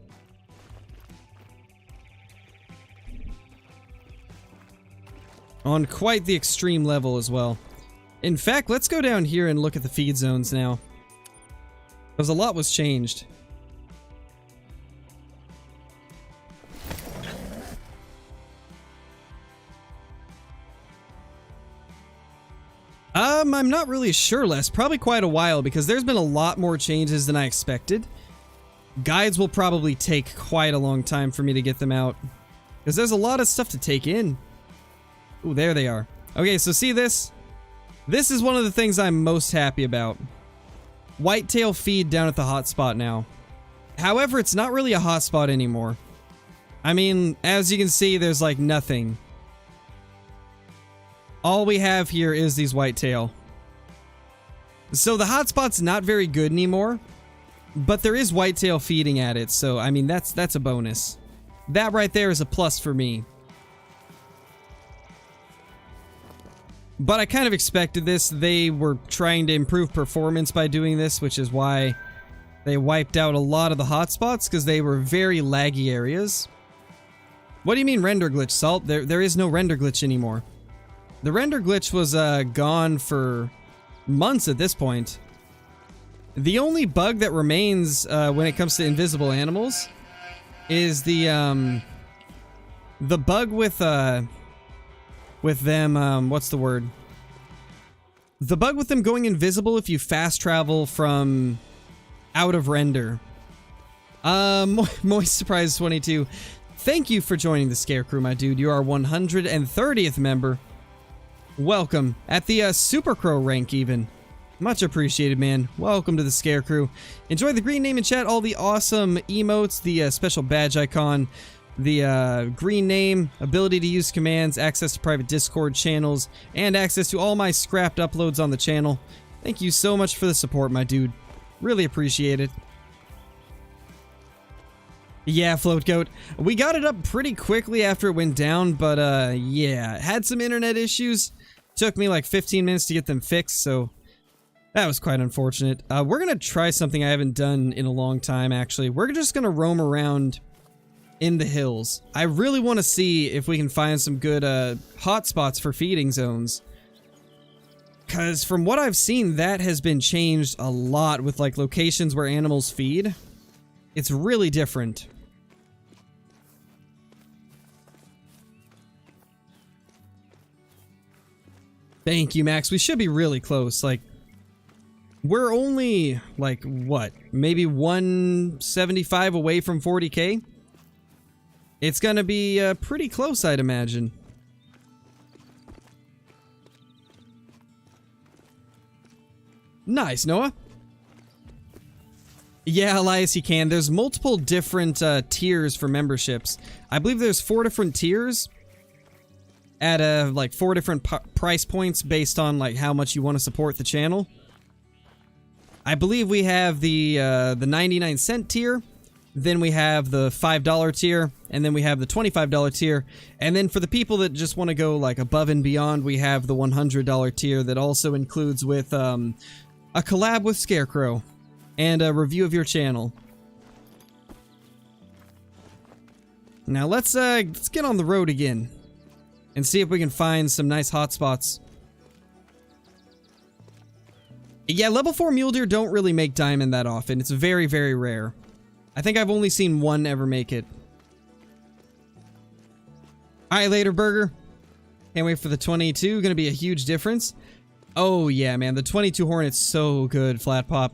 On quite the extreme level as well. In fact, let's go down here and look at the feed zones now. Because a lot was changed. I'm not really sure, Les. Probably quite a while, because there's been a lot more changes than I expected. Guides will probably take quite a long time for me to get them out, because there's a lot of stuff to take in. Ooh, there they are. Okay, so see this? This is one of the things I'm most happy about. Whitetail feed down at the hotspot now. However, it's not really a hotspot anymore. I mean, as you can see, there's like nothing. All we have here is these whitetail. So the hotspot's not very good anymore, but there is whitetail feeding at it, so I mean that's a bonus. That right there is a plus for me. But I kind of expected this. They were trying to improve performance by doing this, which is why they wiped out a lot of the hotspots, because they were very laggy areas. What do you mean render glitch, Salt? There is no render glitch anymore. The render glitch was gone for months at this point. The only bug that remains when it comes to invisible animals is the bug with them, what's the word? The bug with them going invisible if you fast travel from out of render. Moist Surprise 22. Thank you for joining the Scarecrew, my dude. You are 130th member. Welcome. At the Super Crow rank, even. Much appreciated, man. Welcome to the Scarecrew. Enjoy the green name in chat, all the awesome emotes, the special badge icon, the green name, ability to use commands, access to private Discord channels, and access to all my scrapped uploads on the channel. Thank you so much for the support, my dude. Really appreciate it. Yeah, Float Goat. We got it up pretty quickly after it went down, but yeah, had some internet issues. Took me like 15 minutes to get them fixed, so that was quite unfortunate. We're gonna try something I haven't done in a long time, actually. We're just gonna roam around in the hills. I really want to see if we can find some good hotspots for feeding zones. Because from what I've seen, that has been changed a lot with like locations where animals feed. It's really different. Thank you, Max. We should be really close. Like, we're only, like, what? Maybe 175 away from 40k? It's gonna be pretty close, I'd imagine. Nice, Noah. Yeah, Elias, you can. There's multiple different tiers for memberships. I believe there's 4 different tiers at like 4 different price points based on like how much you want to support the channel. I believe we have the 99-cent tier, then we have the $5 tier, and then we have the $25 tier, and then for the people that just want to go like above and beyond, we have the $100 tier that also includes with a collab with Scarecrow and a review of your channel. Now let's get on the road again and see if we can find some nice hotspots. Yeah, level 4 mule deer don't really make diamond that often. It's very, very rare. I think I've only seen one ever make it. Alright, later, Burger. Can't wait for the 22. Gonna be a huge difference. Oh, yeah, man. The 22 Hornet's so good, Flat Pop.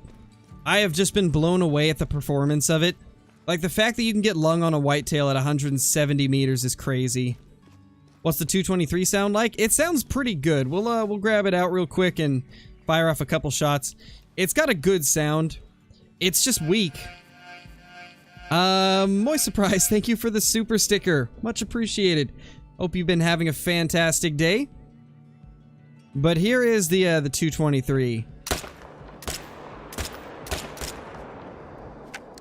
I have just been blown away at the performance of it. Like, the fact that you can get lung on a whitetail at 170 meters is crazy. What's the 223 sound like? It sounds pretty good. We'll grab it out real quick and fire off a couple shots. It's got a good sound. It's just weak. Moist Surprise, thank you for the super sticker. Much appreciated. Hope you've been having a fantastic day. But here is the 223.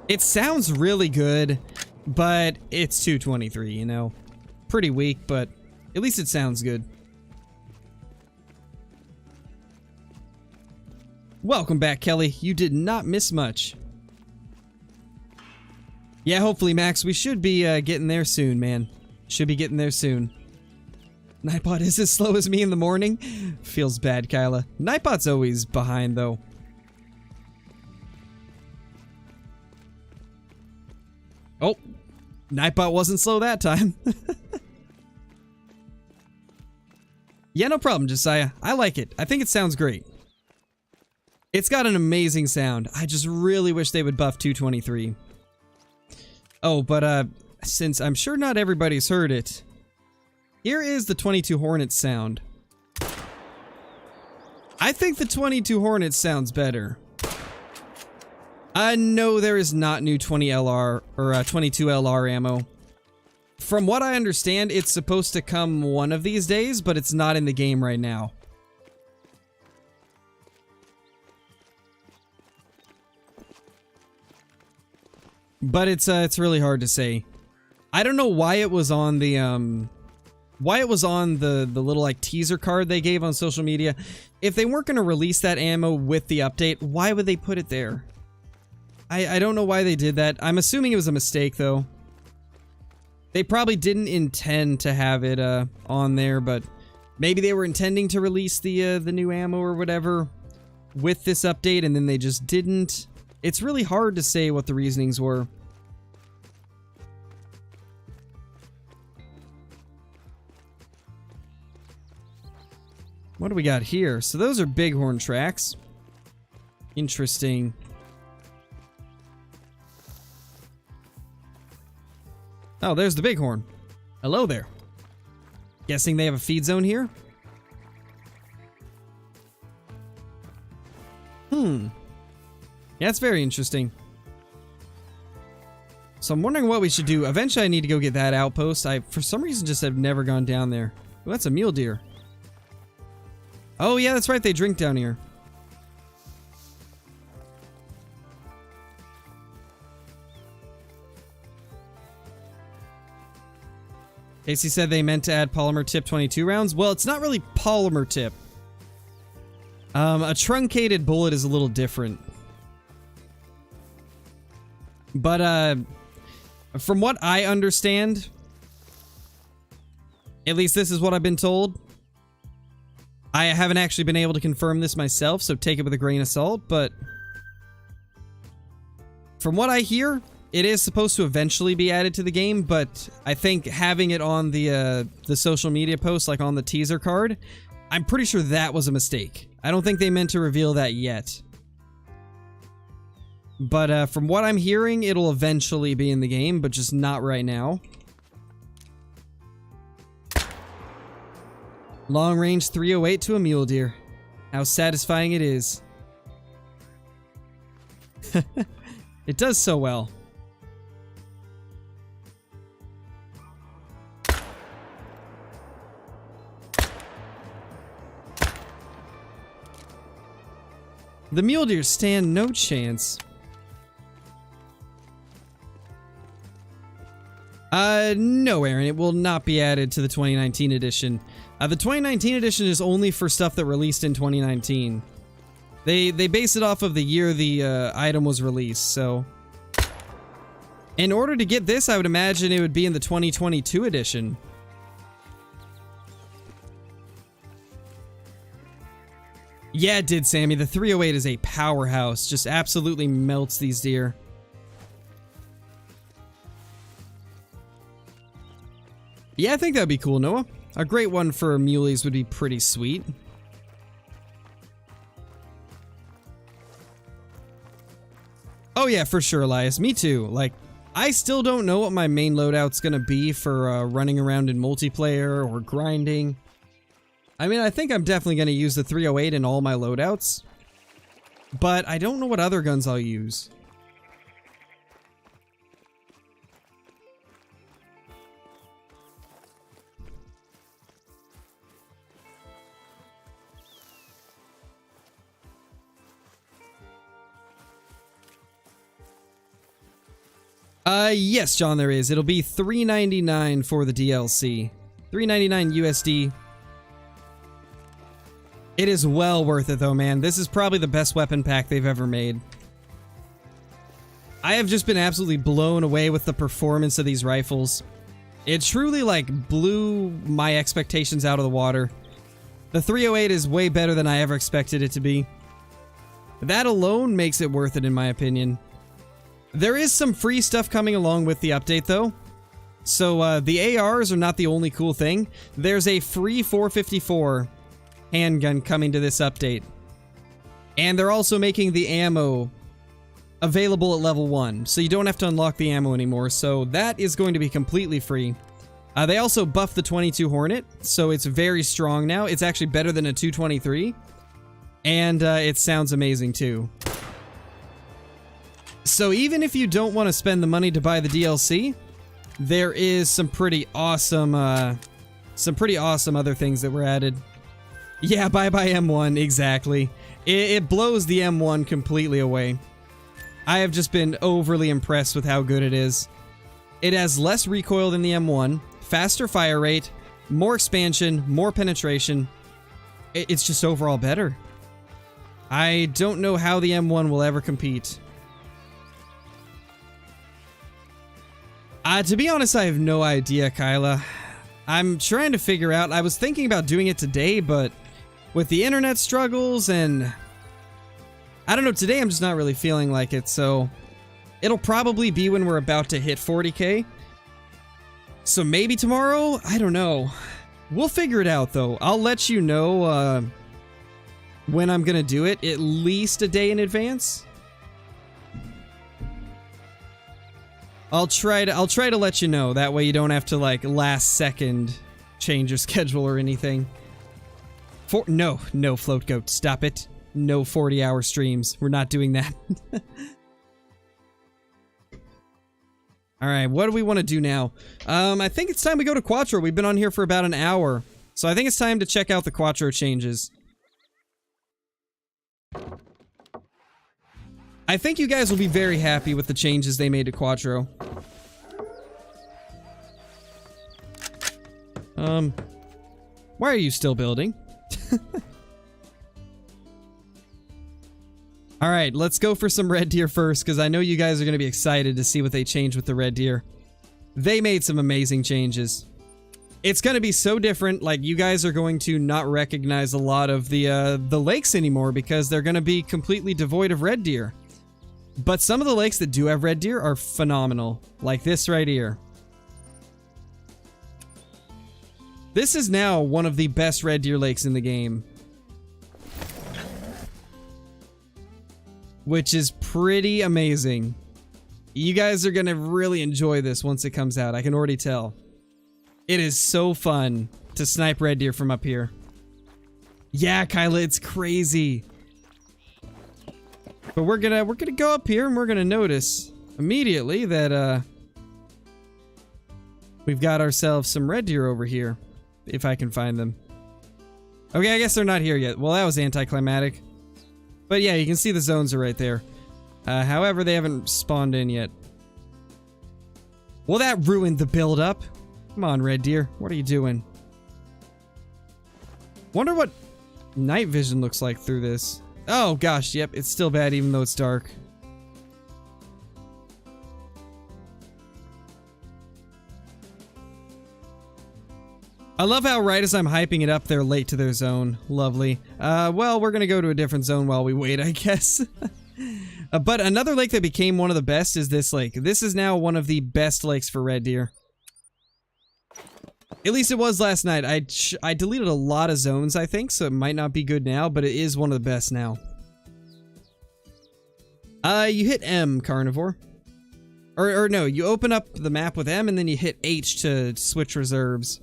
It sounds really good, but it's 223, you know. Pretty weak, but at least it sounds good. Welcome back, Kelly. You did not miss much. Yeah, hopefully, Max. We should be getting there soon, man. Should be getting there soon. Nightbot is as slow as me in the morning. Feels bad, Kyla. Nightbot's always behind, though. Oh, Nightbot wasn't slow that time. Yeah, no problem, Josiah. I like it. I think it sounds great. It's got an amazing sound. I just really wish they would buff 223. Oh, but since I'm sure not everybody's heard it, here is the 22 Hornet sound. I think the 22 Hornet sounds better. No, there is not new 20 LR or 22 LR ammo. From what I understand, it's supposed to come one of these days, but it's not in the game right now. But it's really hard to say. I don't know why it was on the little like teaser card they gave on social media. If they weren't going to release that ammo with the update, why would they put it there? I don't know why they did that. I'm assuming it was a mistake though. They probably didn't intend to have it on there, but maybe they were intending to release the new ammo or whatever with this update and then they just didn't. It's really hard to say what the reasonings were. What do we got here? So those are bighorn tracks. Interesting. Oh, there's the bighorn. Hello there. Guessing they have a feed zone here? Yeah, that's very interesting. So I'm wondering what we should do. Eventually I need to go get that outpost. I, for some reason, just have never gone down there. Oh, that's a mule deer. Oh yeah, that's right, they drink down here. Casey said they meant to add polymer tip 22 rounds. Well, it's not really polymer tip. A truncated bullet is a little different. But, from what I understand, at least this is what I've been told. I haven't actually been able to confirm this myself, so take it with a grain of salt, but from what I hear, it is supposed to eventually be added to the game, but I think having it on the social media post, like on the teaser card, I'm pretty sure that was a mistake. I don't think they meant to reveal that yet. But from what I'm hearing, it'll eventually be in the game, but just not right now. Long range 308 to a mule deer. How satisfying it is. It does so well. The mule deer stand no chance. No, Aaron, it will not be added to the 2019 edition. The 2019 edition is only for stuff that released in 2019. They base it off of the year the item was released, so... In order to get this, I would imagine it would be in the 2022 edition. Yeah, it did, Sammy. The 308 is a powerhouse. Just absolutely melts these deer. Yeah, I think that'd be cool, Noah. A great one for muleys would be pretty sweet. Oh yeah, for sure, Elias. Me too. Like, I still don't know what my main loadout's gonna be for running around in multiplayer or grinding. I mean, I think I'm definitely gonna use the 308 in all my loadouts, but I don't know what other guns I'll use. Yes, John, there is. It'll be $3.99 for the DLC. $3.99 USD. It is well worth it, though, man. This is probably the best weapon pack they've ever made. I have just been absolutely blown away with the performance of these rifles. It truly, like, blew my expectations out of the water. The 308 is way better than I ever expected it to be. That alone makes it worth it, in my opinion. There is some free stuff coming along with the update, though. So, the ARs are not the only cool thing. There's a free 454 handgun coming to this update. And they're also making the ammo available at level 1, so you don't have to unlock the ammo anymore, so that is going to be completely free. They also buffed the 22 Hornet, so it's very strong now. It's actually better than a 223, and it sounds amazing too. So even if you don't want to spend the money to buy the DLC, there is some pretty awesome other things that were added. Yeah, bye-bye M1, exactly. It blows the M1 completely away. I have just been overly impressed with how good it is. It has less recoil than the M1, faster fire rate, more expansion, more penetration. It's just overall better. I don't know how the M1 will ever compete. To be honest, I have no idea, Kyla. I'm trying to figure out. I was thinking about doing it today, but with the internet struggles and... I don't know, today I'm just not really feeling like it, so... It'll probably be when we're about to hit 40k. So maybe tomorrow? I don't know. We'll figure it out, though. I'll let you know when I'm gonna do it, at least a day in advance. I'll try to let you know. That way you don't have to, like, last second change your schedule or anything. No, Float Goat, stop it. No 40-hour streams. We're not doing that. Alright, what do we want to do now? I think it's time we go to Quattro. We've been on here for about an hour. So I think it's time to check out the Quattro changes. I think you guys will be very happy with the changes they made to Quattro. Why are you still building? Alright, let's go for some red deer first, because I know you guys are going to be excited to see what they changed with the red deer. They made some amazing changes. It's going to be so different, like, you guys are going to not recognize a lot of the lakes anymore, because they're going to be completely devoid of red deer. But some of the lakes that do have red deer are phenomenal, like this right here. This is now one of the best red deer lakes in the game. Which is pretty amazing. You guys are gonna really enjoy this once it comes out, I can already tell. It is so fun to snipe red deer from up here. Yeah, Kyla, it's crazy. But we're gonna go up here and we're gonna notice immediately that we've got ourselves some red deer over here. If I can find them. Okay, I guess they're not here yet. Well, that was anticlimactic. But yeah, you can see the zones are right there. However, they haven't spawned in yet. Well, that ruined the build-up. Come on, red deer. What are you doing? Wonder what night vision looks like through this. Oh, gosh, yep. It's still bad even though it's dark. I love how right as I'm hyping it up, they're late to their zone. Lovely. Well, we're gonna go to a different zone while we wait, I guess. But another lake that became one of the best is this lake. This is now one of the best lakes for red deer. At least it was last night. I deleted a lot of zones, I think, so it might not be good now, but it is one of the best now. You hit M, Carnivore. Or no, you open up the map with M and then you hit H to switch reserves.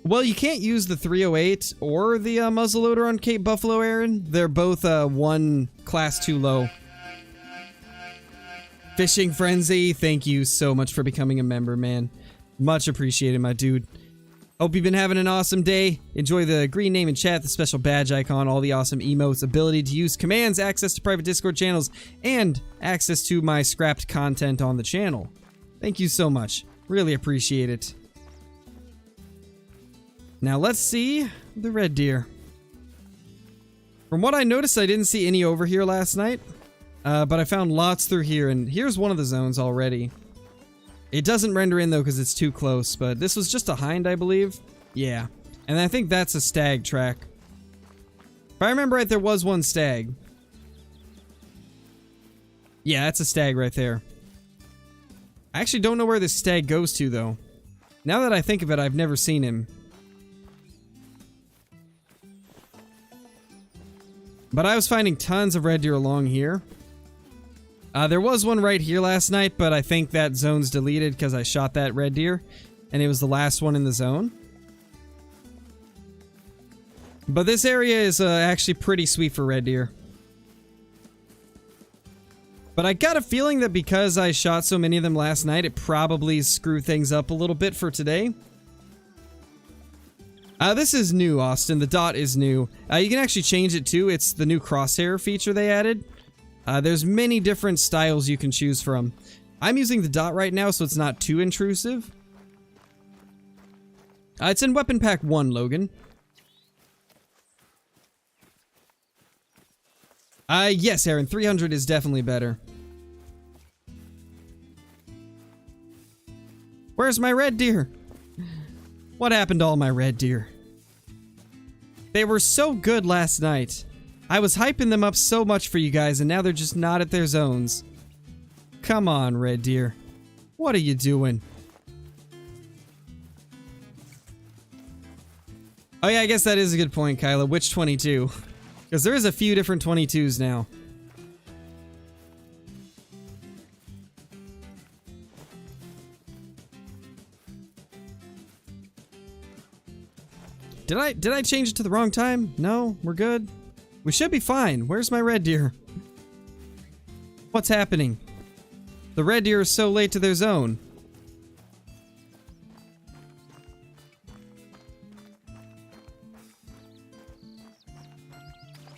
Well, you can't use the 308 or the muzzleloader on Cape Buffalo, Aaron. They're both one class too low. Fishing Frenzy, thank you so much for becoming a member, man. Much appreciated, my dude. Hope you've been having an awesome day. Enjoy the green name in chat, the special badge icon, all the awesome emotes, ability to use commands, access to private Discord channels, and access to my scrapped content on the channel. Thank you so much. Really appreciate it. Now let's see the red deer. From what I noticed, I didn't see any over here last night. But I found lots through here, and here's one of the zones already. It doesn't render in though because it's too close, but this was just a hind, I believe. Yeah. And I think that's a stag track. If I remember right, there was one stag. Yeah, that's a stag right there. I actually don't know where this stag goes to though. Now that I think of it, I've never seen him. But I was finding tons of red deer along here. There was one right here last night, but I think that zone's deleted because I shot that red deer. And it was the last one in the zone. But this area is actually pretty sweet for red deer. But I got a feeling that because I shot so many of them last night, it probably screwed things up a little bit for today. This is new, Austin. The dot is new. You can actually change it too. It's the new crosshair feature they added. There's many different styles you can choose from. I'm using the dot right now, so it's not too intrusive. It's in Weapon Pack 1, Logan. Yes, Aaron. 300 is definitely better. Where's my red deer? What happened to all my red deer? They were so good last night. I was hyping them up so much for you guys, and now they're just not at their zones. Come on, red deer. What are you doing? Oh yeah, I guess that is a good point, Kyla. Which 22? Because there is a few different 22s now. Did I change it to the wrong time? No, we're good. We should be fine. Where's my red deer? What's happening? The red deer is so late to their zone.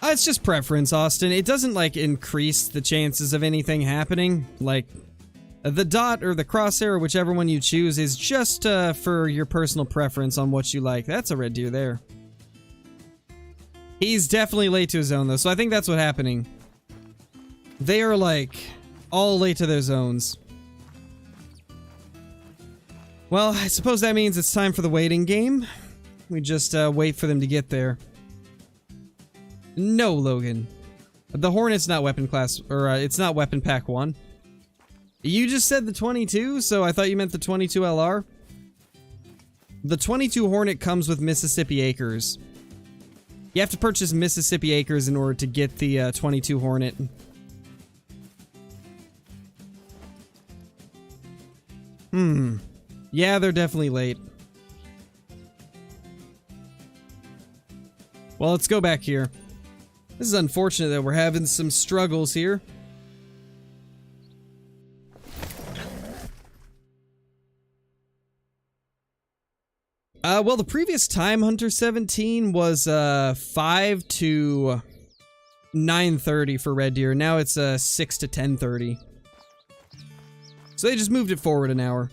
It's just preference, Austin. It doesn't, like, increase the chances of anything happening. Like, the dot or the crosshair, whichever one you choose, is just for your personal preference on what you like. That's a red deer there. He's definitely late to his zone, though, so I think that's what's happening. They are, like, all late to their zones. Well, I suppose that means it's time for the waiting game. We just wait for them to get there. No, Logan. The Hornet's not weapon class, or it's not weapon pack 1. You just said the 22, so I thought you meant the 22 LR. The 22 Hornet comes with Mississippi Acres. You have to purchase Mississippi Acres in order to get the 22 Hornet. Yeah, they're definitely late. Well, let's go back here. This is unfortunate that we're having some struggles here. Well, the previous time, Hunter 17, was 5 to 9:30 for red deer. Now it's 6 to 10:30. So they just moved it forward an hour.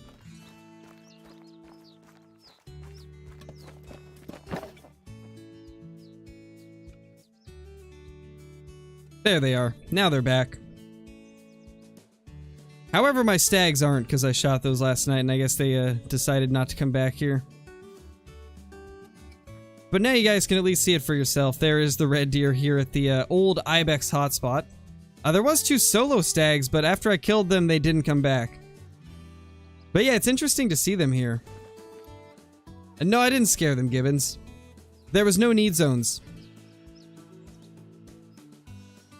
There they are. Now they're back. However, my stags aren't, because I shot those last night, and I guess they decided not to come back here. But now you guys can at least see it for yourself. There is the red deer here at the old Ibex hotspot. There was 2 solo stags, but after I killed them, they didn't come back. But yeah, it's interesting to see them here. And no, I didn't scare them, Gibbons. There was no need zones.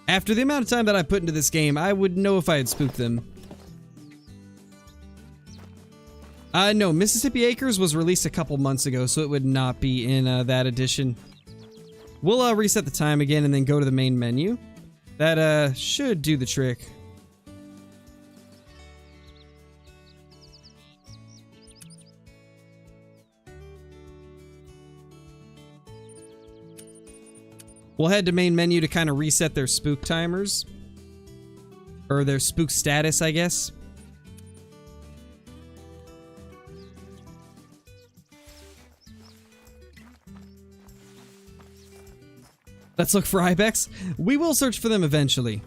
After the amount of time that I put into this game, I would know if I had spooked them. No, Mississippi Acres was released a couple months ago, so it would not be in that edition. We'll reset the time again and then go to the main menu. That should do the trick. We'll head to main menu to kind of reset their spook timers. Or their spook status, I guess. Let's look for Ibex. We will search for them eventually.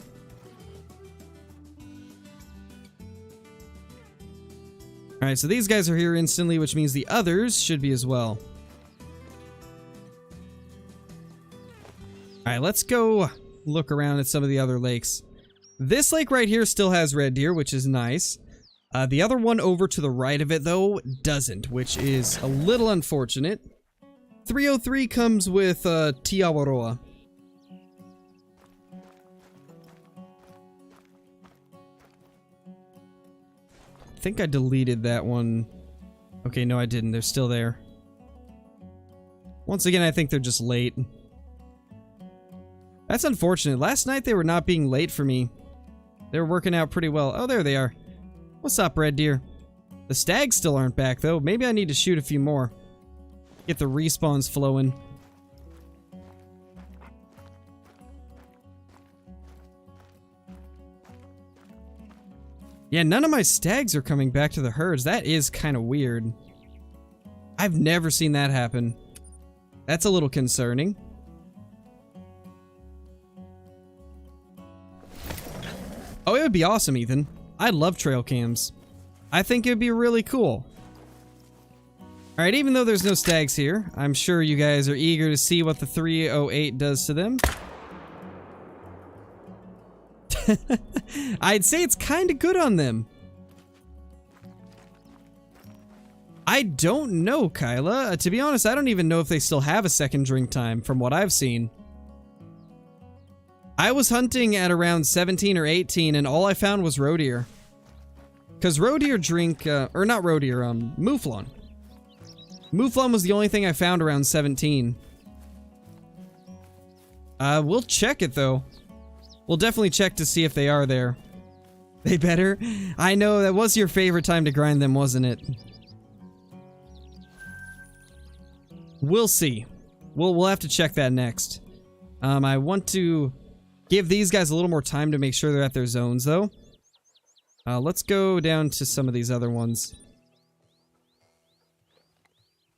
Alright, so these guys are here instantly, which means the others should be as well. Alright, let's go look around at some of the other lakes. This lake right here still has red deer, which is nice. The other one over to the right of it, though, doesn't, which is a little unfortunate. 303 comes with Tiawaroa. I think I deleted that one. Okay, no I didn't. They're still there. Once again, I think they're just late. That's unfortunate. Last night they were not being late for me. They were working out pretty well. Oh, there they are. What's up, red deer? The stags still aren't back, though. Maybe I need to shoot a few more. Get the respawns flowing. Yeah, none of my stags are coming back to the herds. That is kind of weird. I've never seen that happen. That's a little concerning. Oh, it would be awesome, Ethan. I love trail cams. I think it would be really cool. Alright, even though there's no stags here, I'm sure you guys are eager to see what the 308 does to them. I'd say it's kind of good on them. I don't know, Kyla. To be honest, I don't even know if they still have a second drink time from what I've seen. I was hunting at around 17 or 18 and all I found was roe deer. Because roe deer drink, or not roe deer, mouflon. Mouflon was the only thing I found around 17. We'll check it though. We'll definitely check to see if they are there. They better? I know, that was your favorite time to grind them, wasn't it? We'll see. We'll have to check that next. I want to give these guys a little more time to make sure they're at their zones though. Let's go down to some of these other ones.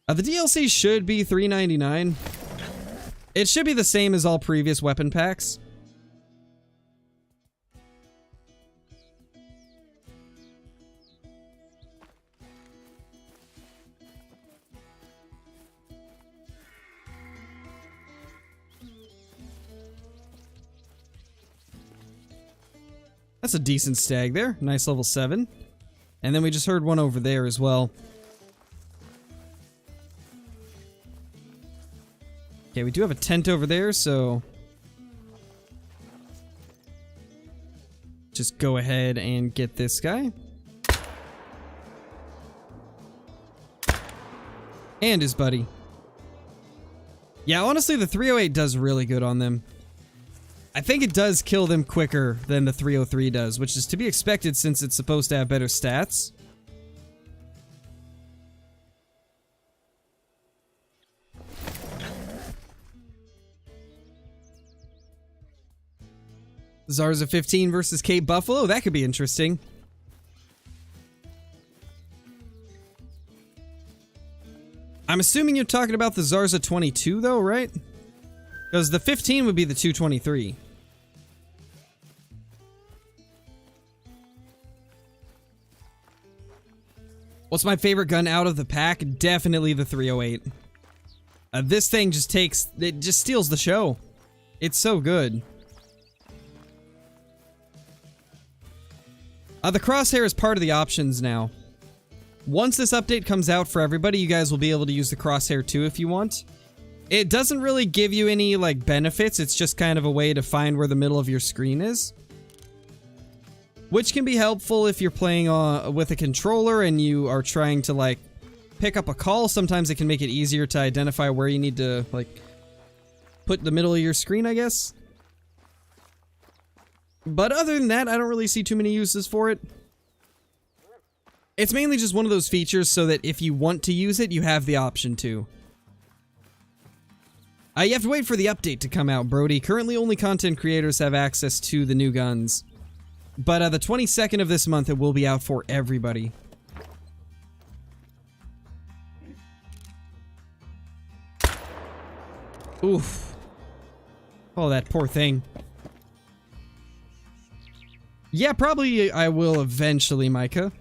The DLC should be $3.99. It should be the same as all previous weapon packs. That's a decent stag there. Nice level 7. And then we just heard one over there as well. Okay, we do have a tent over there, so just go ahead and get this guy. And his buddy. Yeah, honestly, the 308 does really good on them. I think it does kill them quicker than the 303 does, which is to be expected since it's supposed to have better stats. Zarza 15 versus Cape Buffalo, that could be interesting. I'm assuming you're talking about the Zarza 22 though, right? Because the 15 would be the 223. What's my favorite gun out of the pack? Definitely the 308. This thing just steals the show. It's so good. The crosshair is part of the options now. Once this update comes out for everybody, you guys will be able to use the crosshair too if you want. It doesn't really give you any, like, benefits. It's just kind of a way to find where the middle of your screen is. Which can be helpful if you're playing with a controller and you are trying to, like, pick up a call. Sometimes it can make it easier to identify where you need to, like, put the middle of your screen, I guess. But other than that, I don't really see too many uses for it. It's mainly just one of those features so that if you want to use it, you have the option to. You have to wait for the update to come out, Brody. Currently, only content creators have access to the new guns. But the 22nd of this month, it will be out for everybody. Oof. Oh, that poor thing. Yeah, probably I will eventually, Micah.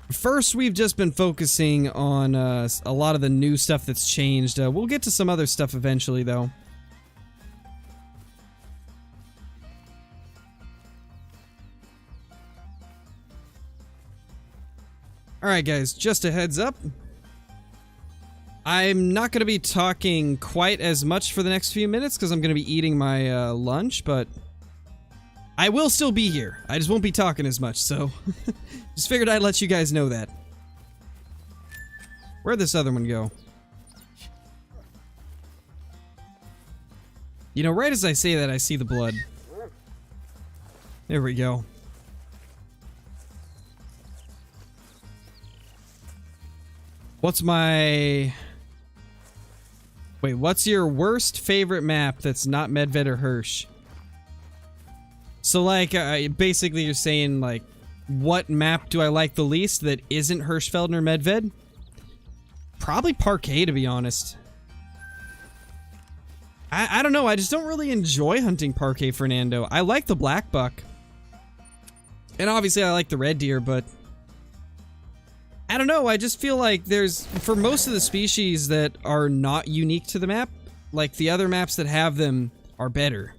First, we've just been focusing on a lot of the new stuff that's changed. We'll get to some other stuff eventually, though. Alright, guys, just a heads up. I'm not going to be talking quite as much for the next few minutes because I'm going to be eating my lunch, but I will still be here. I just won't be talking as much, so just figured I'd let you guys know that. Where'd this other one go? You know, right as I say that, I see the blood. There we go. What's my... Wait, what's your worst favorite map that's not Medved or Hirsch? So, like, basically you're saying, like, what map do I like the least that isn't Hirschfeld or Medved? Probably Parquet, to be honest. I don't know, I just don't really enjoy hunting Parquet, Fernando. I like the black buck. And obviously I like the red deer, but I don't know, I just feel like there's, for most of the species that are not unique to the map, like the other maps that have them are better.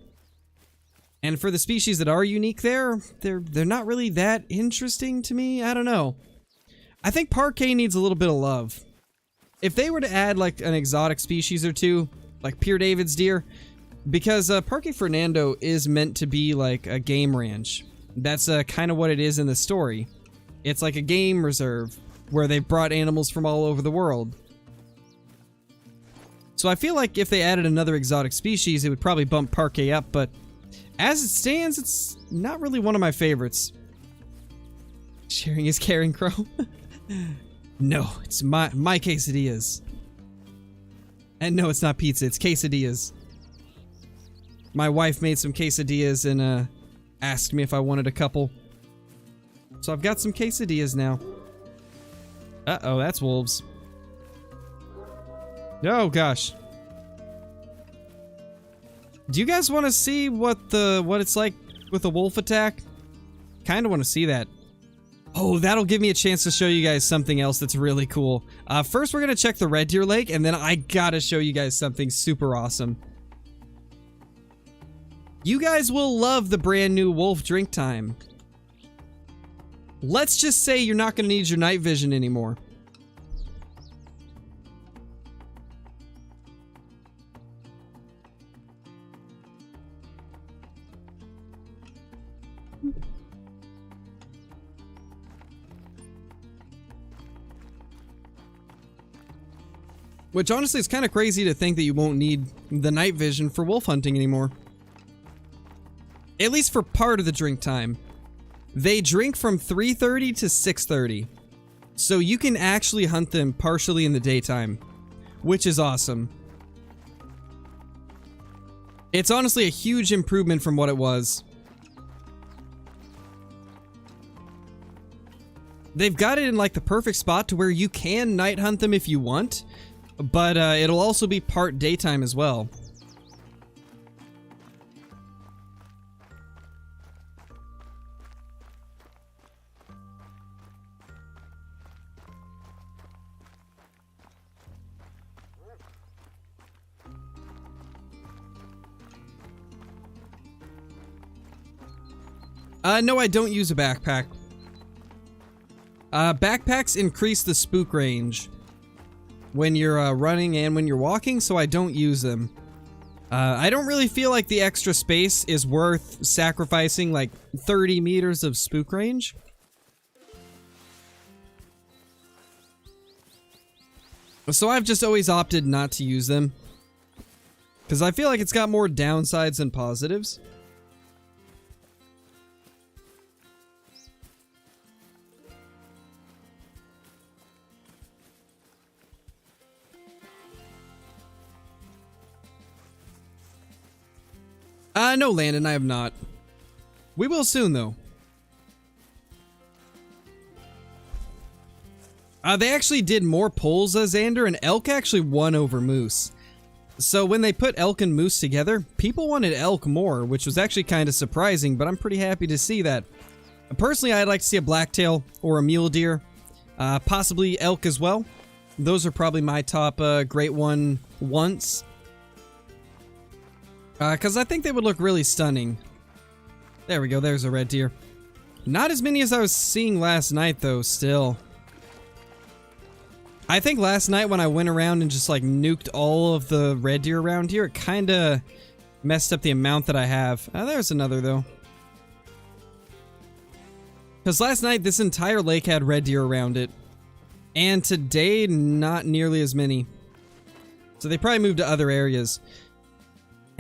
And for the species that are unique there, they're not really that interesting to me. I don't know. I think Parquet needs a little bit of love. If they were to add like an exotic species or two, like Pierre David's deer, because Parque Fernando is meant to be like a game ranch. That's kind of what it is in the story. It's like a game reserve where they've brought animals from all over the world. So I feel like if they added another exotic species, it would probably bump Parquet up, but as it stands, it's not really one of my favorites. Sharing is caring, Crow. No, it's my quesadillas. And no, it's not pizza, it's quesadillas. My wife made some quesadillas and asked me if I wanted a couple. So I've got some quesadillas now. Uh-oh, that's wolves. Oh gosh. Do you guys want to see what it's like with a wolf attack? Kind of want to see that. Oh, that'll give me a chance to show you guys something else that's really cool. First, we're going to check the Red Deer Lake, and then I gotta show you guys something super awesome. You guys will love the brand new wolf drink time. Let's just say you're not going to need your night vision anymore. Which honestly is kind of crazy to think that you won't need the night vision for wolf hunting anymore. At least for part of the drink time. They drink from 3:30 to 6:30. So you can actually hunt them partially in the daytime. Which is awesome. It's honestly a huge improvement from what it was. They've got it in like the perfect spot to where you can night hunt them if you want. But it'll also be part daytime as well. No, I don't use a backpack. Backpacks increase the spook range when you're running and when you're walking, so I don't use them. I don't really feel like the extra space is worth sacrificing like 30 meters of spook range. So I've just always opted not to use them, because I feel like it's got more downsides than positives. No, Landon, I have not. We will soon, though. They actually did more polls, Xander, and elk actually won over moose. So when they put elk and moose together, people wanted elk more, which was actually kind of surprising, but I'm pretty happy to see that. Personally, I'd like to see a blacktail or a mule deer, possibly elk as well. Those are probably my top great one once. Because I think they would look really stunning. There we go, there's a red deer. Not as many as I was seeing last night, though, still. I think last night when I went around and just, like, nuked all of the red deer around here, it kind of messed up the amount that I have. There's another, though. Because last night, this entire lake had red deer around it. And today, not nearly as many. So they probably moved to other areas.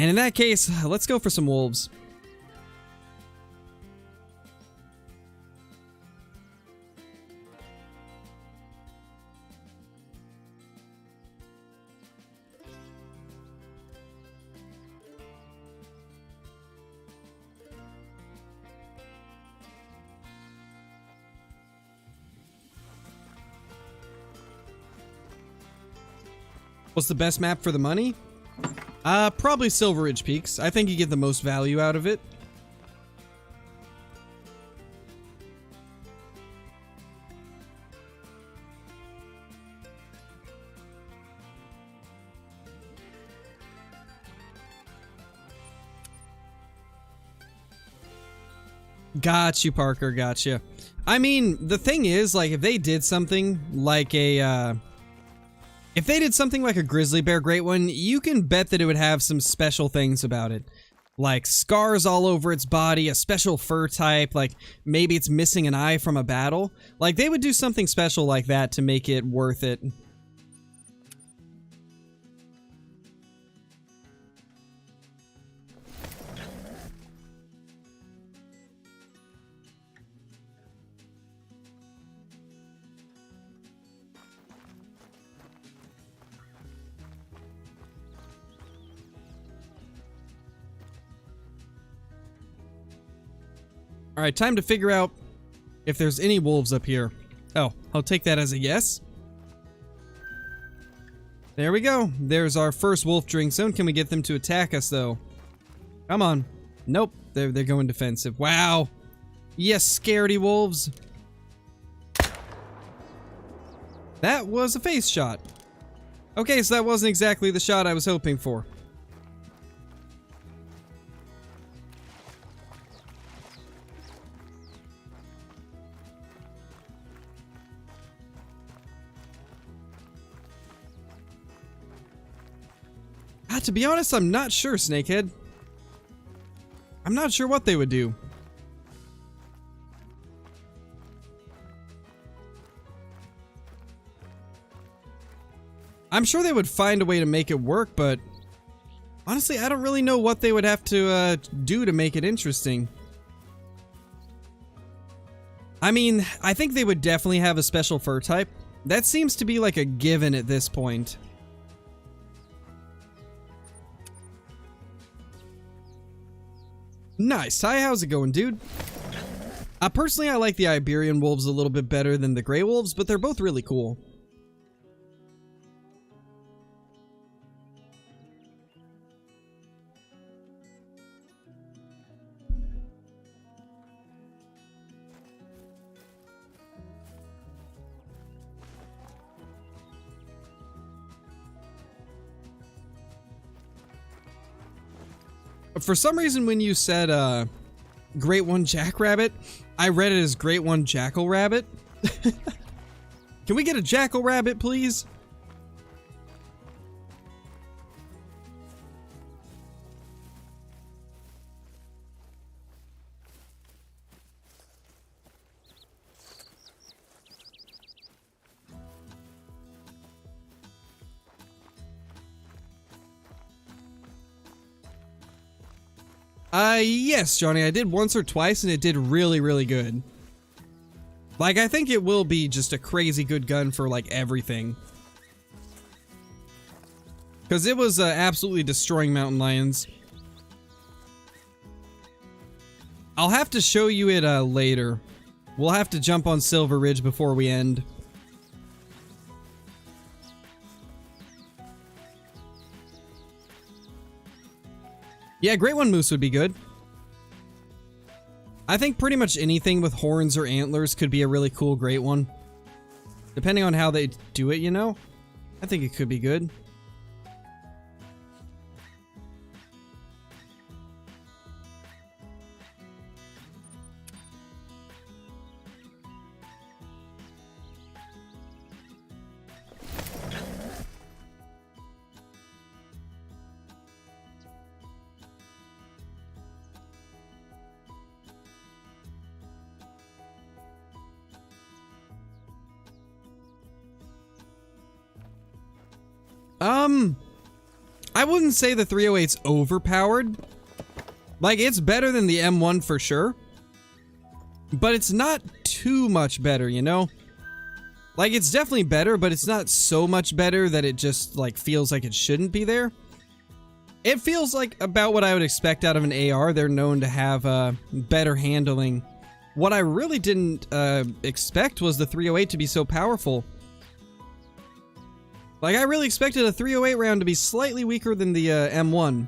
And in that case, let's go for some wolves. What's the best map for the money? Probably Silver Ridge Peaks. I think you get the most value out of it. Got you, Parker. Got you. I mean, the thing is, like, if they did something like a grizzly bear great one, you can bet that it would have some special things about it. Like scars all over its body, a special fur type, like maybe it's missing an eye from a battle. Like they would do something special like that to make it worth it. Alright, time to figure out if there's any wolves up here. Oh, I'll take that as a yes. There we go. There's our first wolf drink zone. Can we get them to attack us, though? Come on. Nope. They're going defensive. Wow. Yes, scaredy wolves. That was a face shot. Okay, so that wasn't exactly the shot I was hoping for. To be honest, I'm not sure, Snakehead. I'm not sure what they would do. I'm sure they would find a way to make it work, but honestly, I don't really know what they would have to do to make it interesting. I mean, I think they would definitely have a special fur type. That seems to be like a given at this point. Nice. Ty, how's it going, dude? Personally, I like the Iberian wolves a little bit better than the gray wolves, but they're both really cool. For some reason, when you said, Great One Jackrabbit, I read it as Great One Jackal Rabbit. Can we get a Jackal Rabbit, please? Yes, Johnny, I did once or twice and it did really, really good. Like, I think it will be just a crazy good gun for, like, everything. Because it was absolutely destroying mountain lions. I'll have to show you it later. We'll have to jump on Silver Ridge before we end. Yeah, Great One Moose would be good. I think pretty much anything with horns or antlers could be a really cool Great One. Depending on how they do it, you know? I think it could be good. I wouldn't say the 308's overpowered. Like, it's better than the M1 for sure. But it's not too much better, you know? Like, it's definitely better, but it's not so much better that it just, like, feels like it shouldn't be there. It feels like about what I would expect out of an AR. They're known to have better handling. What I really didn't expect was the 308 to be so powerful. Like, I really expected a 308 round to be slightly weaker than the M1.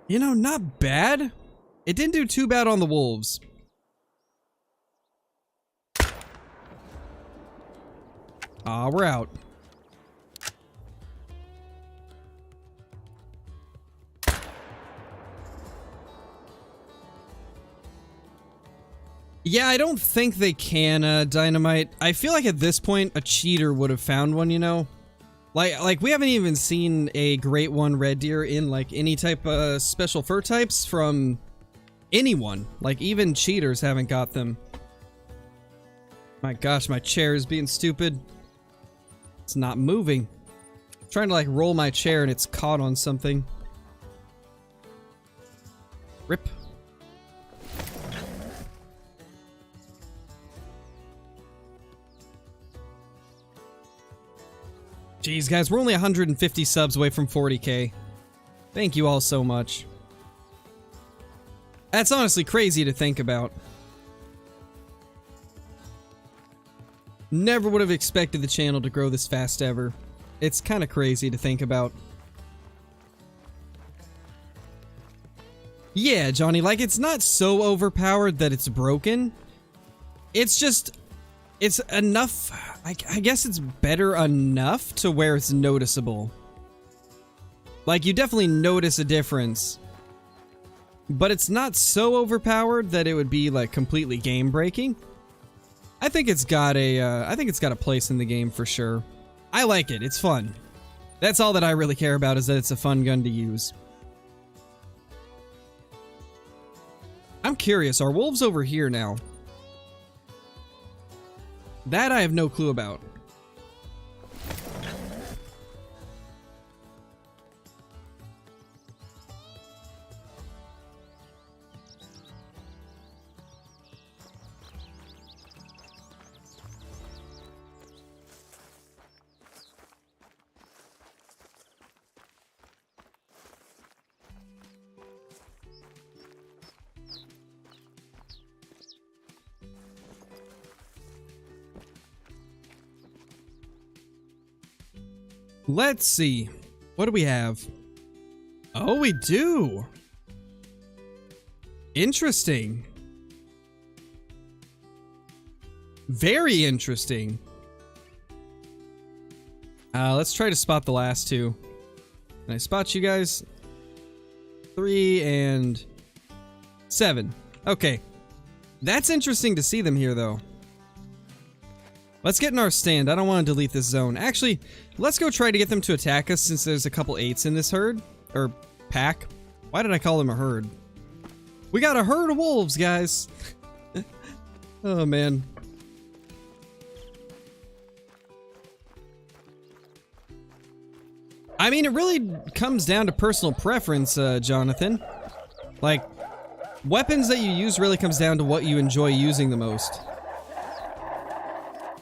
You know, not bad. It didn't do too bad on the wolves. Ah, we're out. Yeah, I don't think they can, Dynamite. I feel like at this point, a cheater would have found one, you know? Like we haven't even seen a Great One red deer in, like, any type of special fur types from anyone. Like, even cheaters haven't got them. My gosh, my chair is being stupid. It's not moving. I'm trying to, like, roll my chair and it's caught on something. Rip. Jeez, guys, we're only 150 subs away from 40K. Thank you all so much. That's honestly crazy to think about. Never would have expected the channel to grow this fast ever. It's kind of crazy to think about. Yeah, Johnny, like, it's not so overpowered that it's broken. It's just... it's enough... I guess it's better enough to where it's noticeable. Like, you definitely notice a difference. But it's not so overpowered that it would be, like, completely game-breaking. I think it's got a place in the game for sure. I like it. It's fun. That's all that I really care about, is that it's a fun gun to use. I'm curious, are wolves over here now? That I have no clue about. Let's see. What do we have? Oh, we do. Interesting. Very interesting. Let's try to spot the last two. Can I spot you guys? 3 and 7. Okay. That's interesting to see them here, though. Let's get in our stand. I don't want to delete this zone. Actually, let's go try to get them to attack us since there's a couple 8s in this herd. Or pack. Why did I call them a herd? We got a herd of wolves, guys. Oh, man. I mean, it really comes down to personal preference, Jonathan. Like, weapons that you use really comes down to what you enjoy using the most.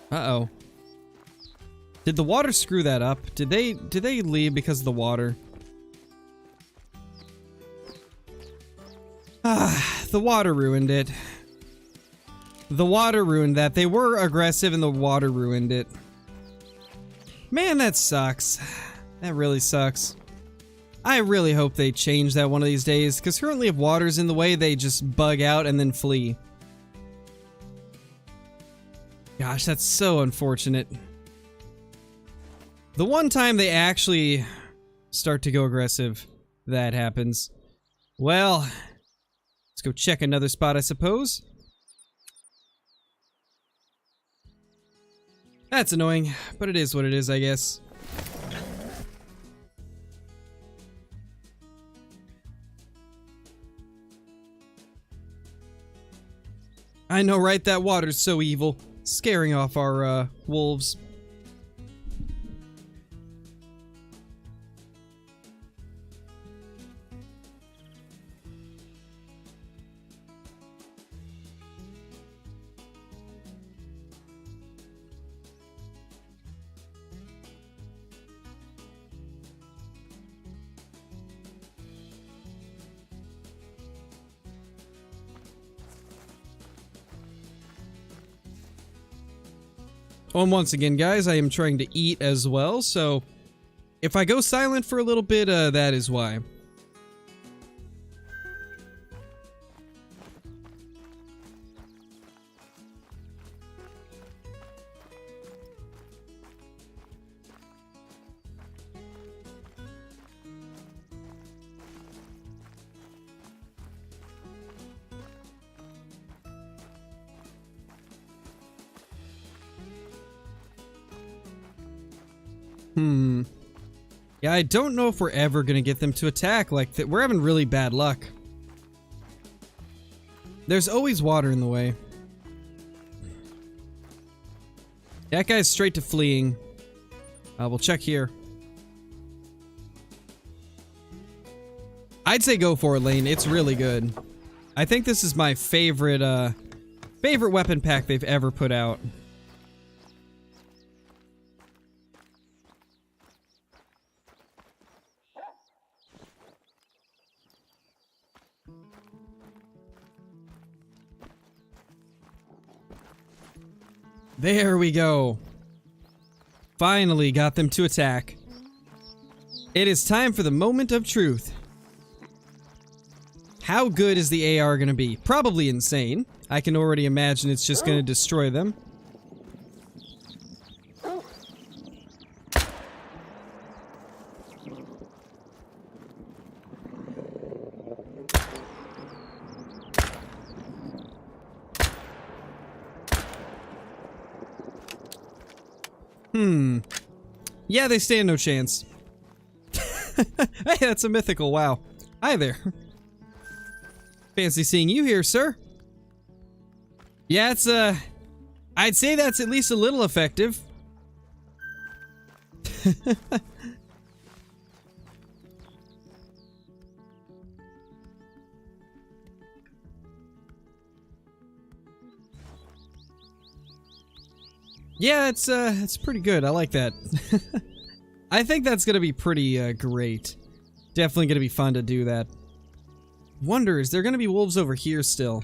Uh-oh. Did the water screw that up? Did they leave because of the water? Ah, the water ruined it. The water ruined that. They were aggressive and the water ruined it. Man, that sucks. That really sucks. I really hope they change that one of these days, because currently if water's in the way, they just bug out and then flee. Gosh, that's so unfortunate. The one time they actually start to go aggressive, that happens. Well, let's go check another spot, I suppose. That's annoying, but it is what it is, I guess. I know, right? That water's so evil. Scaring off our, wolves. Oh, and once again, guys, I am trying to eat as well, so if I go silent for a little bit, that is why. Yeah, I don't know if we're ever gonna get them to attack like that. We're having really bad luck. There's always water in the way. That guy's straight to fleeing. We'll check here. I'd say go for it, Lane. It's really good. I think this is my favorite weapon pack they've ever put out. There we go. Finally got them to attack. It is time for the moment of truth. How good is the AR gonna be? Probably insane. I can already imagine it's just gonna destroy them. Yeah, they stand no chance. Hey, that's a mythical, wow. Hi there. Fancy seeing you here, sir. Yeah, it's, I'd say that's at least a little effective. Yeah, it's pretty good. I like that. I think that's gonna be pretty, great. Definitely gonna be fun to do that. Wonder, is there gonna be wolves over here still?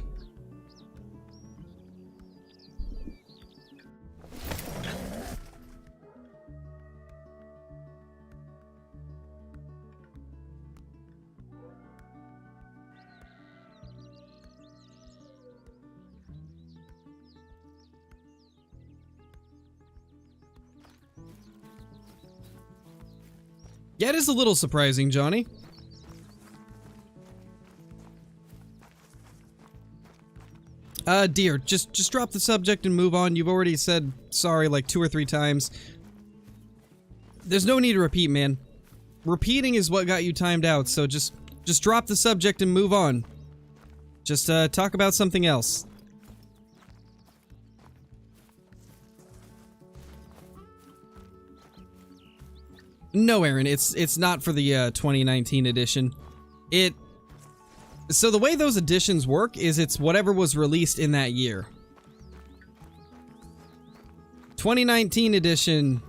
Yeah, it is a little surprising, Johnny. Dear, just drop the subject and move on. You've already said sorry like 2 or 3 times. There's no need to repeat, man. Repeating is what got you timed out, so just drop the subject and move on. Just, talk about something else. No, Aaron, it's not for the 2019 edition. So the way those editions work is it's whatever was released in that year. 2019 edition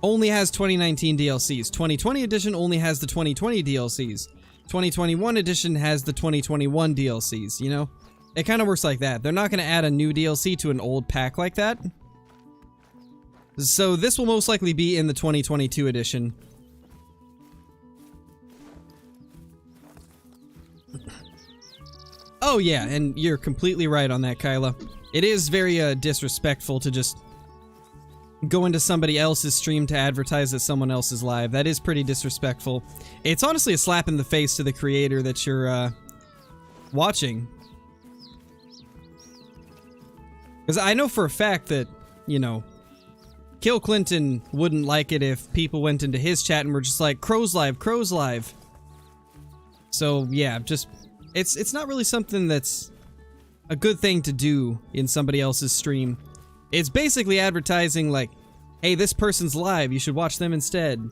only has 2019 DLCs. 2020 edition only has the 2020 DLCs. 2021 edition has the 2021 DLCs, you know? It kind of works like that. They're not going to add a new DLC to an old pack like that. So this will most likely be in the 2022 edition. Oh yeah, and you're completely right on that, Kyla. It is very disrespectful to just go into somebody else's stream to advertise that someone else is live. That is pretty disrespectful. It's honestly a slap in the face to the creator that you're watching. Because I know for a fact that, you know, Kill Clinton wouldn't like it if people went into his chat and were just like, Crow's live, Crow's live. So yeah, just, it's not really something that's a good thing to do in somebody else's stream. It's basically advertising like, hey, this person's live, you should watch them instead.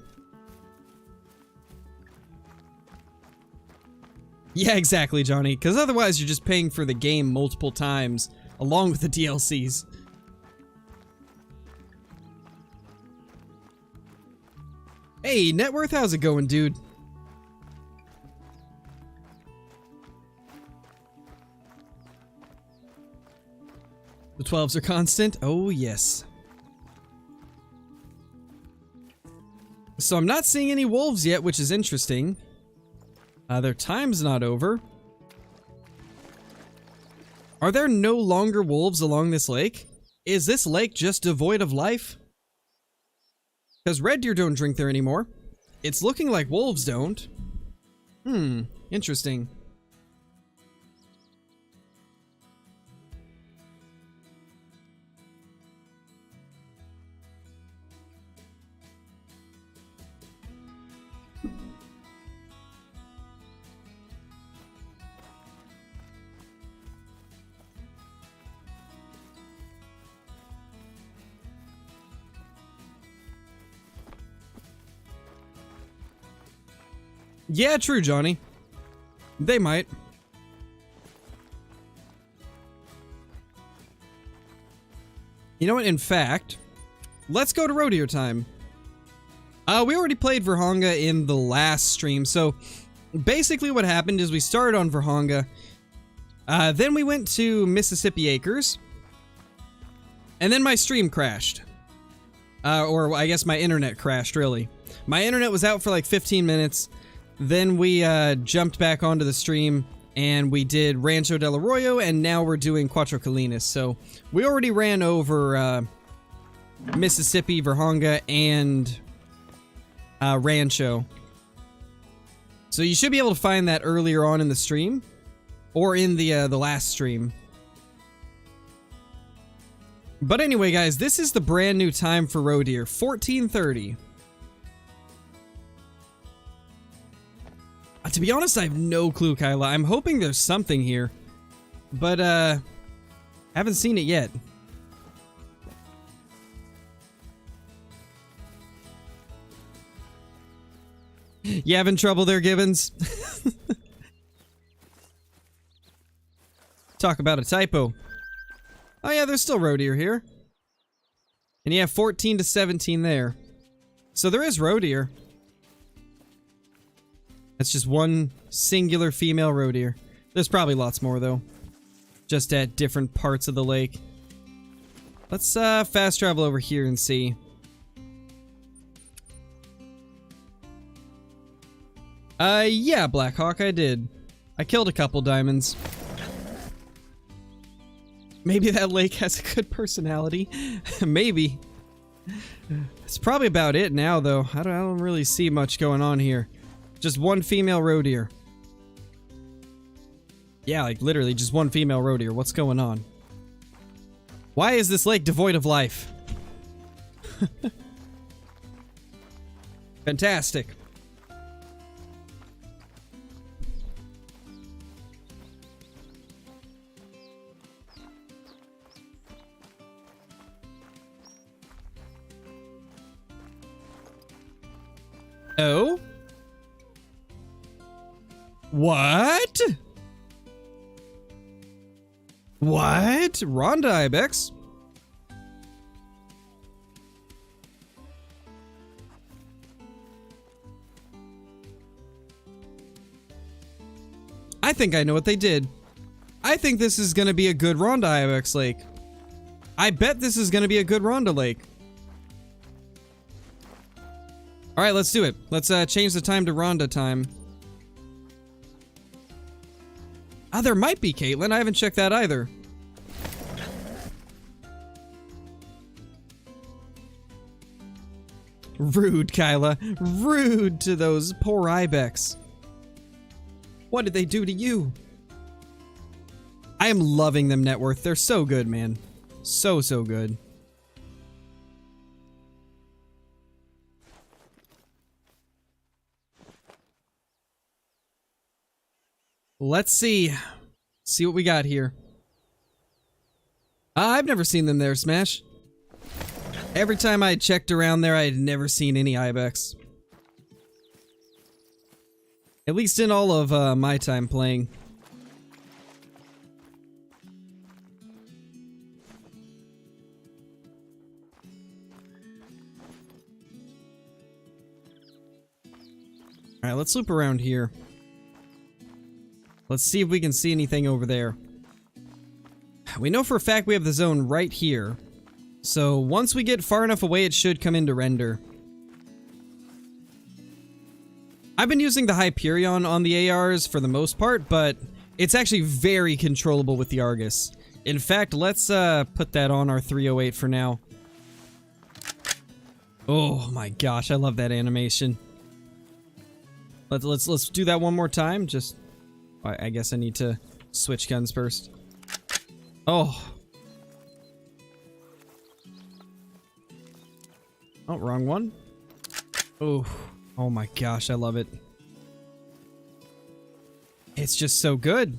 Yeah, exactly, Johnny, because otherwise you're just paying for the game multiple times along with the DLCs. Hey, Networth, how's it going, dude? The 12s are constant? Oh, yes. So I'm not seeing any wolves yet, which is interesting. Their time's not over. Are there no longer wolves along this lake? Is this lake just devoid of life? Because red deer don't drink there anymore. It's looking like wolves don't. Interesting. Yeah, true, Johnny. They might. You know what? In fact, let's go to roe deer time. We already played Virhonga in the last stream, so basically what happened is we started on Virhonga, then we went to Mississippi Acres, and then my stream crashed. Or I guess my internet crashed, really. My internet was out for like 15 minutes, then we jumped back onto the stream, and we did Rancho del Arroyo, and now we're doing Cuatro Colinas. So we already ran over Mississippi, Virhonga, and Rancho. So you should be able to find that earlier on in the stream, or in the last stream. But anyway, guys, this is the brand new time for roe deer, 14:30. To be honest, I have no clue, Kyla. I'm hoping there's something here, but haven't seen it yet. You having trouble there, Gibbons? Talk about a typo. Oh yeah, there's still roe deer here. And you have 14 to 17 there. So there is roe deer. That's just one singular female roe deer. There's probably lots more, though. Just at different parts of the lake. Let's fast travel over here and see. Yeah, Blackhawk, I did. I killed a couple diamonds. Maybe that lake has a good personality. Maybe. That's probably about it now, though. I don't really see much going on here. Just one female roe deer. Yeah, like literally just one female roe deer. What's going on? Why is this lake devoid of life? Fantastic. Oh? What? What? Rhonda Ibex? I think I know what they did. I think this is gonna be a good Rhonda Ibex lake. I bet this is gonna be a good Rhonda lake. Alright, let's do it. Let's change the time to Rhonda time. Ah, there might be, Caitlin. I haven't checked that either. Rude, Kyla. Rude to those poor Ibex. What did they do to you? I am loving them, net worth. They're so good, man. So good. Let's see. See what we got here. I've never seen them there, Smash. Every time I checked around there, I had never seen any Ibex. At least in all of my time playing. Alright, let's loop around here. Let's see if we can see anything over there. We know for a fact we have the zone right here. So once we get far enough away, it should come into render. I've been using the Hyperion on the ARs for the most part, but it's actually very controllable with the Argus. In fact, let's put that on our 308 for now. Oh my gosh, I love that animation. Let's do that one more time. Just I guess I need to switch guns first. Oh. Oh, wrong one. Oh. Oh my gosh, I love it. It's just so good.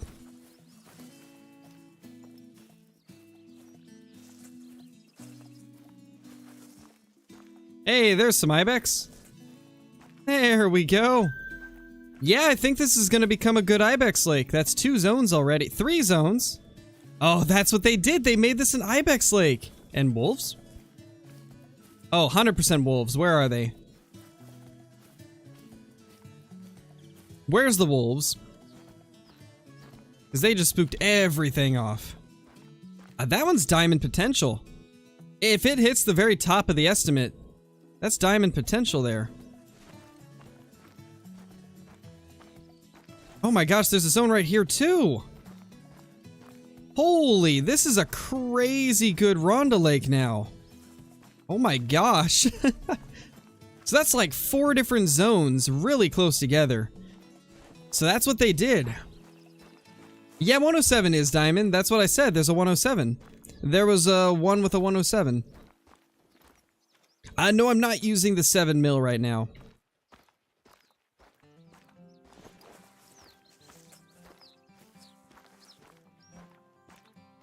Hey, there's some Ibex. There we go. Yeah, I think this is going to become a good Ibex lake. That's 2 zones already. 3 zones. Oh, that's what they did. They made this an Ibex lake. And wolves? Oh, 100% wolves. Where are they? Where's the wolves? Because they just spooked everything off. That one's diamond potential. If it hits the very top of the estimate, that's diamond potential there. Oh my gosh, there's a zone right here too. Holy, this is a crazy good Rhonda Lake now. Oh my gosh. So that's like 4 different zones really close together. So that's what they did. Yeah, 107 is diamond. That's what I said. There's a 107. There was a one with a 107. No, I'm not using the 7 mil right now.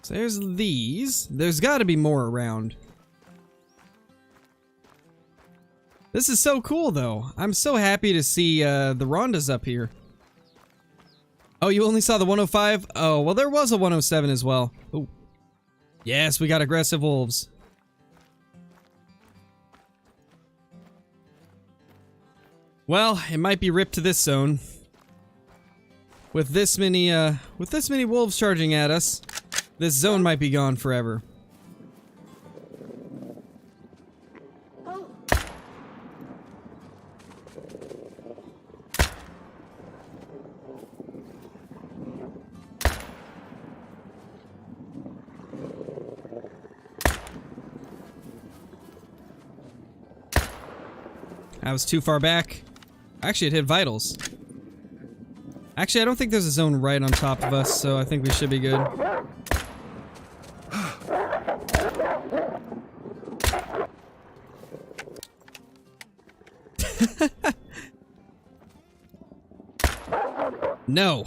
So there's these. There's got to be more around. This is so cool, though. I'm so happy to see the Rondas up here. Oh, you only saw the 105? Oh, well, there was a 107 as well. Ooh. Yes, we got aggressive wolves. Well, it might be ripped to this zone. With this many wolves charging at us, this zone might be gone forever. I was too far back. Actually, it hit vitals. Actually, I don't think there's a zone right on top of us, so I think we should be good. No.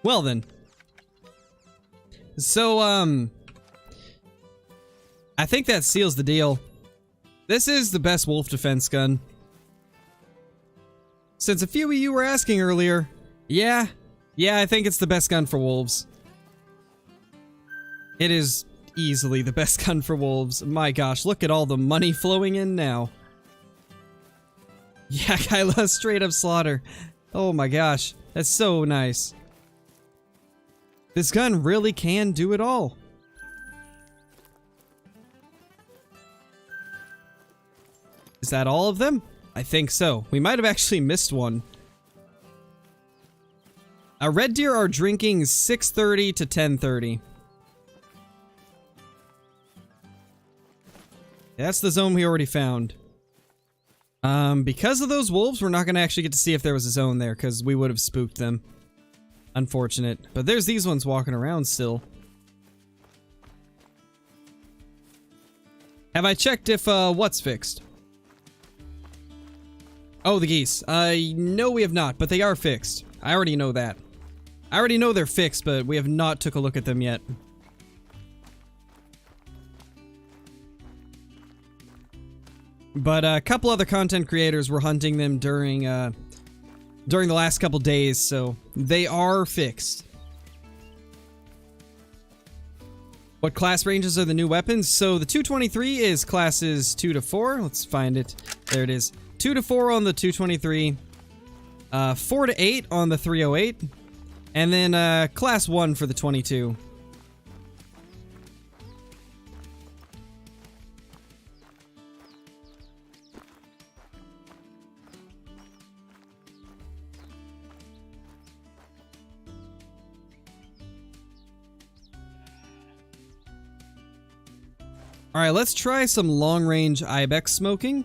Well then. So, I think that seals the deal. This is the best wolf defense gun. Since a few of you were asking earlier, yeah, I think it's the best gun for wolves. It is easily the best gun for wolves. My gosh, look at all the money flowing in now. Yeah, Kyla, straight up slaughter. Oh my gosh, that's so nice. This gun really can do it all. Is that all of them? I think so. We might have actually missed one. Red deer are drinking 6:30 to 10:30. That's the zone we already found. Because of those wolves, we're not going to actually get to see if there was a zone there, because we would have spooked them. Unfortunate. But there's these ones walking around still. Have I checked if, what's fixed? Oh, the geese. No, we have not, but they are fixed. I already know that. I already know they're fixed, but we have not took a look at them yet. But a couple other content creators were hunting them during the last couple days, so they are fixed. What class ranges are the new weapons? So the 223 is classes 2 to 4. Let's find it. There it is. 2 to 4 on the 223, 4 to 8 on the 308, and then class 1 for the 22. Alright, let's try some long-range Ibex smoking.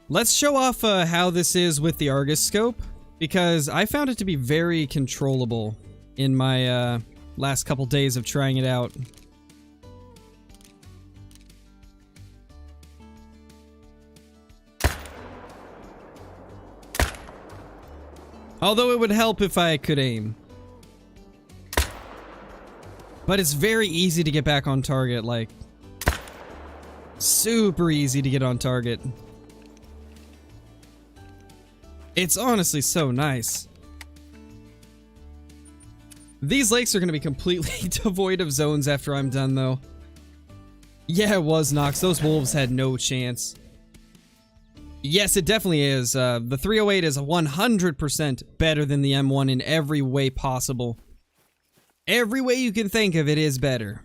Let's show off how this is with the Argus scope, because I found it to be very controllable in my last couple days of trying it out. Although it would help if I could aim. But it's very easy to get back on target, like... Super easy to get on target. It's honestly so nice. These lakes are going to be completely devoid of zones after I'm done, though. Yeah, it was, Nox. Those wolves had no chance. Yes, it definitely is. The 308 is 100% better than the M1 in every way possible. Every way you can think of, it is better.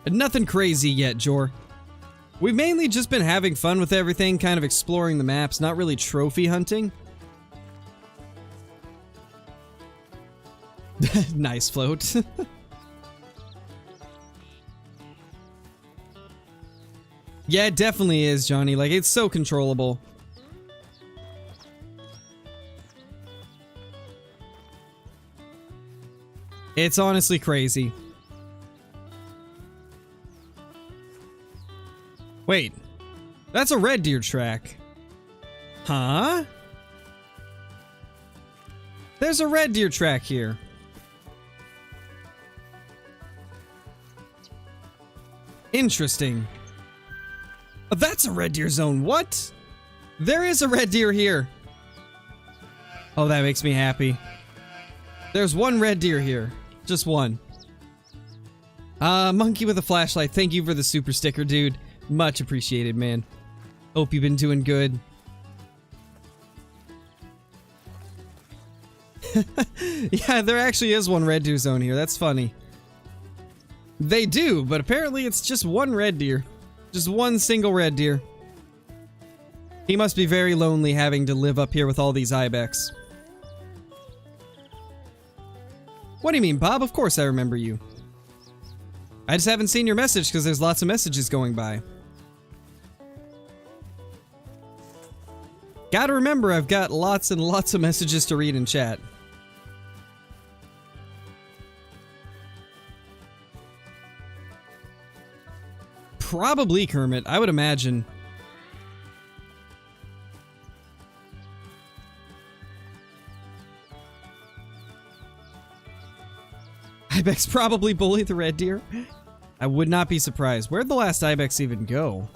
Nothing crazy yet, Jor. We've mainly just been having fun with everything, kind of exploring the maps, not really trophy hunting. Nice float. Yeah, it definitely is, Johnny. Like, it's so controllable. It's honestly crazy. Wait, that's a red deer track. Huh? There's a red deer track here. Interesting. Oh, that's a red deer zone. What? There is a red deer here. Oh, that makes me happy. There's one red deer here. Just one. Monkey with a flashlight. Thank you for the super sticker, dude. Much appreciated, man. Hope you've been doing good. Yeah, there actually is one red deer zone here. That's funny. They do, but apparently it's just one red deer. Just one single red deer. He must be very lonely having to live up here with all these Ibex. What do you mean, Bob? Of course I remember you. I just haven't seen your message because there's lots of messages going by. Gotta remember, I've got lots and lots of messages to read in chat. Probably Kermit, I would imagine. Ibex probably bullied the red deer. I would not be surprised. Where'd the last Ibex even go?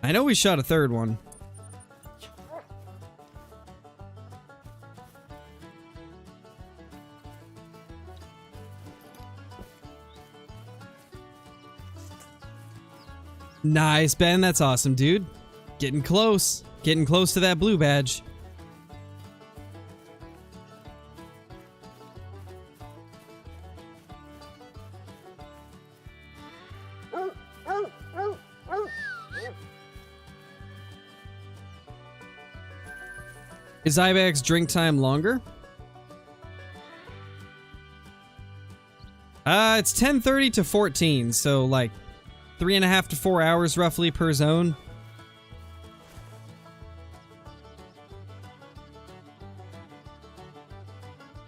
I know we shot a third one. Nice, Ben. That's awesome, dude. Getting close. Getting close to that blue badge. Is Ibex drink time longer? It's 10:30 to 14, so like 3.5 to 4 hours roughly per zone.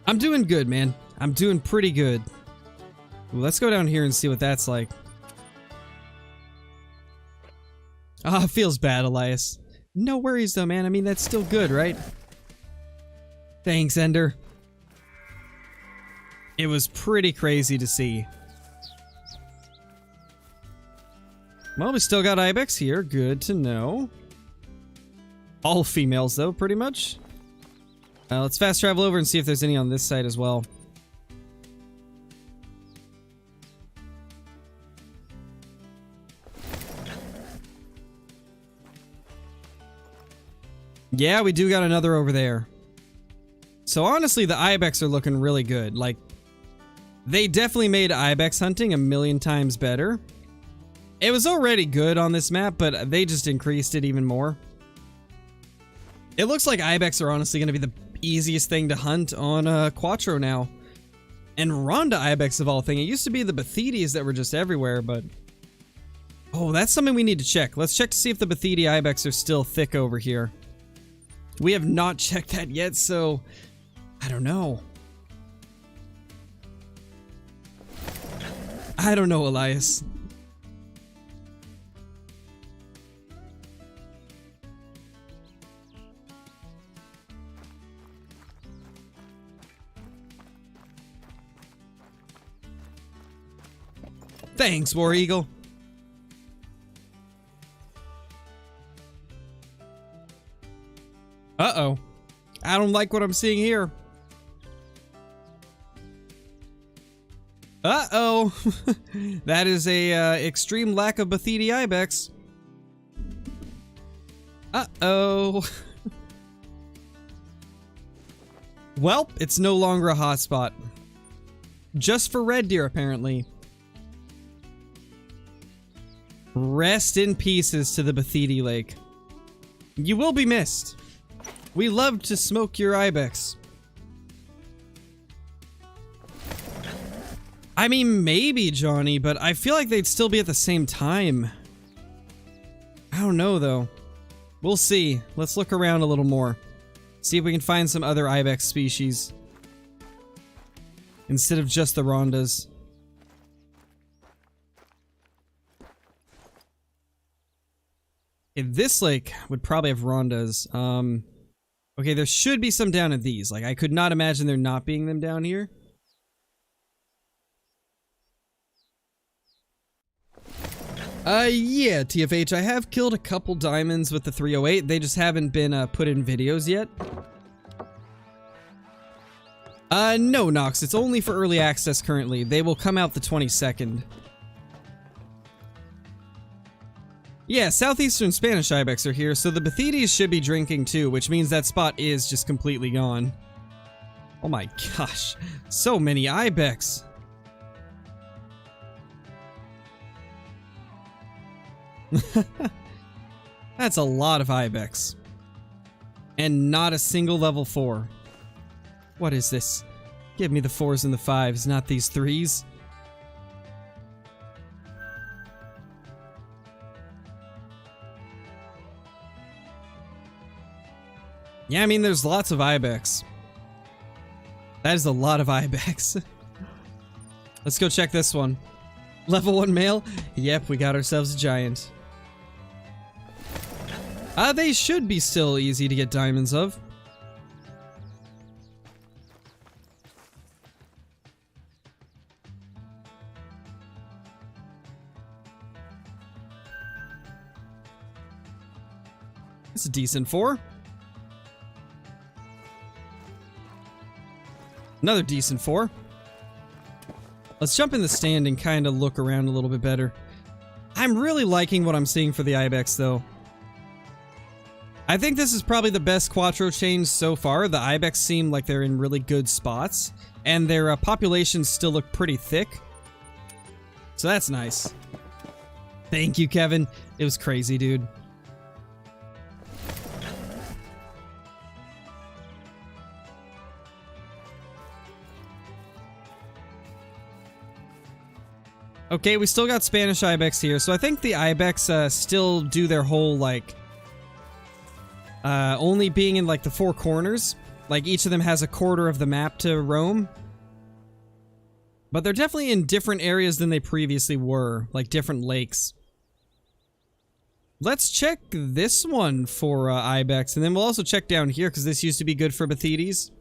I'm doing good, man. I'm doing pretty good. Well, let's go down here and see what that's like. Ah, it feels bad, Elias. No worries though, man. I mean, that's still good, right? Thanks, Ender. It was pretty crazy to see. Well, we still got Ibex here. Good to know. All females, though, pretty much. Let's fast travel over and see if there's any on this side as well. Yeah, we do got another over there. So honestly, the Ibex are looking really good. Like, they definitely made Ibex hunting a million times better. It was already good on this map, but they just increased it even more. It looks like Ibex are honestly going to be the easiest thing to hunt on Quattro now. And Rhonda Ibex of all things. It used to be the Bathides that were just everywhere, but... Oh, that's something we need to check. Let's check to see if the Bathidi Ibex are still thick over here. We have not checked that yet, so... I don't know. I don't know, Elias. Thanks, War Eagle. Uh-oh. I don't like what I'm seeing here. Uh-oh. That is a extreme lack of Bathidi Ibex. Uh-oh. Well, it's no longer a hotspot. Just for red deer, apparently. Rest in pieces to the Bathidi Lake. You will be missed. We love to smoke your Ibex. I mean, maybe, Johnny, but I feel like they'd still be at the same time. I don't know, though. We'll see. Let's look around a little more. See if we can find some other Ibex species. Instead of just the Rondas. Okay, this lake would probably have Rondas. Okay, there should be some down at these. Like, I could not imagine there not being them down here. Yeah, TFH, I have killed a couple diamonds with the 308. They just haven't been, put in videos yet. No, Nox, it's only for early access currently. They will come out the 22nd. Yeah, southeastern Spanish Ibex are here, so the Bathidis should be drinking too, which means that spot is just completely gone. Oh my gosh, so many Ibex. That's a lot of Ibex. And not a single level 4. What is this? Give me the 4s and the 5s, not these 3s. Yeah, I mean, there's lots of Ibex. That is a lot of Ibex. Let's go check this one. Level 1 male? Yep, we got ourselves a giant. They should be still easy to get diamonds of. It's a decent 4. Another decent 4. Let's jump in the stand and kind of look around a little bit better. I'm really liking what I'm seeing for the Ibex, though. I think this is probably the best Quattro change so far. The Ibex seem like they're in really good spots, and their populations still look pretty thick. So that's nice. Thank you, Kevin. It was crazy, dude. Okay, we still got Spanish Ibex here, so I think the Ibex still do their whole, like, only being in, like, the 4 corners. Like, each of them has a quarter of the map to roam. But they're definitely in different areas than they previously were, like different lakes. Let's check this one for Ibex, and then we'll also check down here, because this used to be good for Bathidis.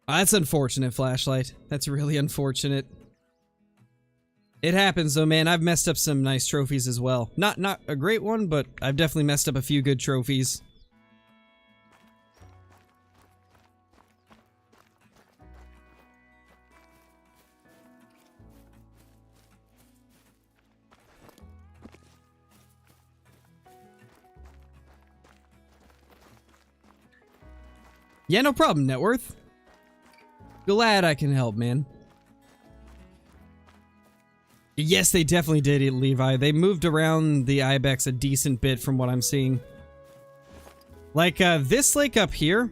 That's unfortunate, Flashlight. That's really unfortunate. It happens though, man. I've messed up some nice trophies as well. Not a great one, but I've definitely messed up a few good trophies. Yeah, no problem, Networth. Glad I can help, man. Yes, they definitely did, Levi. They moved around the Ibex a decent bit from what I'm seeing. Like, this lake up here.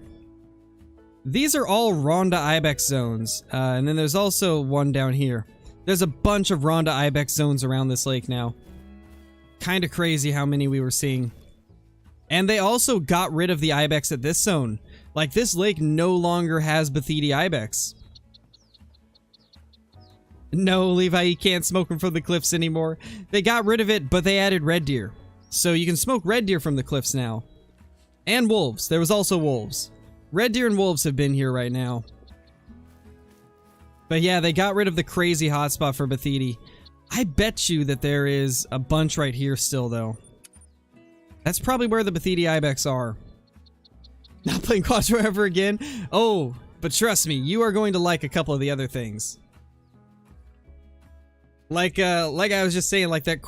These are all Ronda Ibex zones. And then there's also one down here. There's a bunch of Ronda Ibex zones around this lake now. Kinda crazy how many we were seeing. And they also got rid of the Ibex at this zone. Like, this lake no longer has Bathidi Ibex. No, Levi, you can't smoke them from the cliffs anymore. They got rid of it, but they added red deer. So you can smoke red deer from the cliffs now. And wolves. There was also wolves. Red deer and wolves have been here right now. But yeah, they got rid of the crazy hotspot for Bathidi. I bet you that there is a bunch right here still, though. That's probably where the Bathidi Ibex are. Not playing Quattro ever again? Oh, but trust me, you are going to like a couple of the other things. Like I was just saying, like that,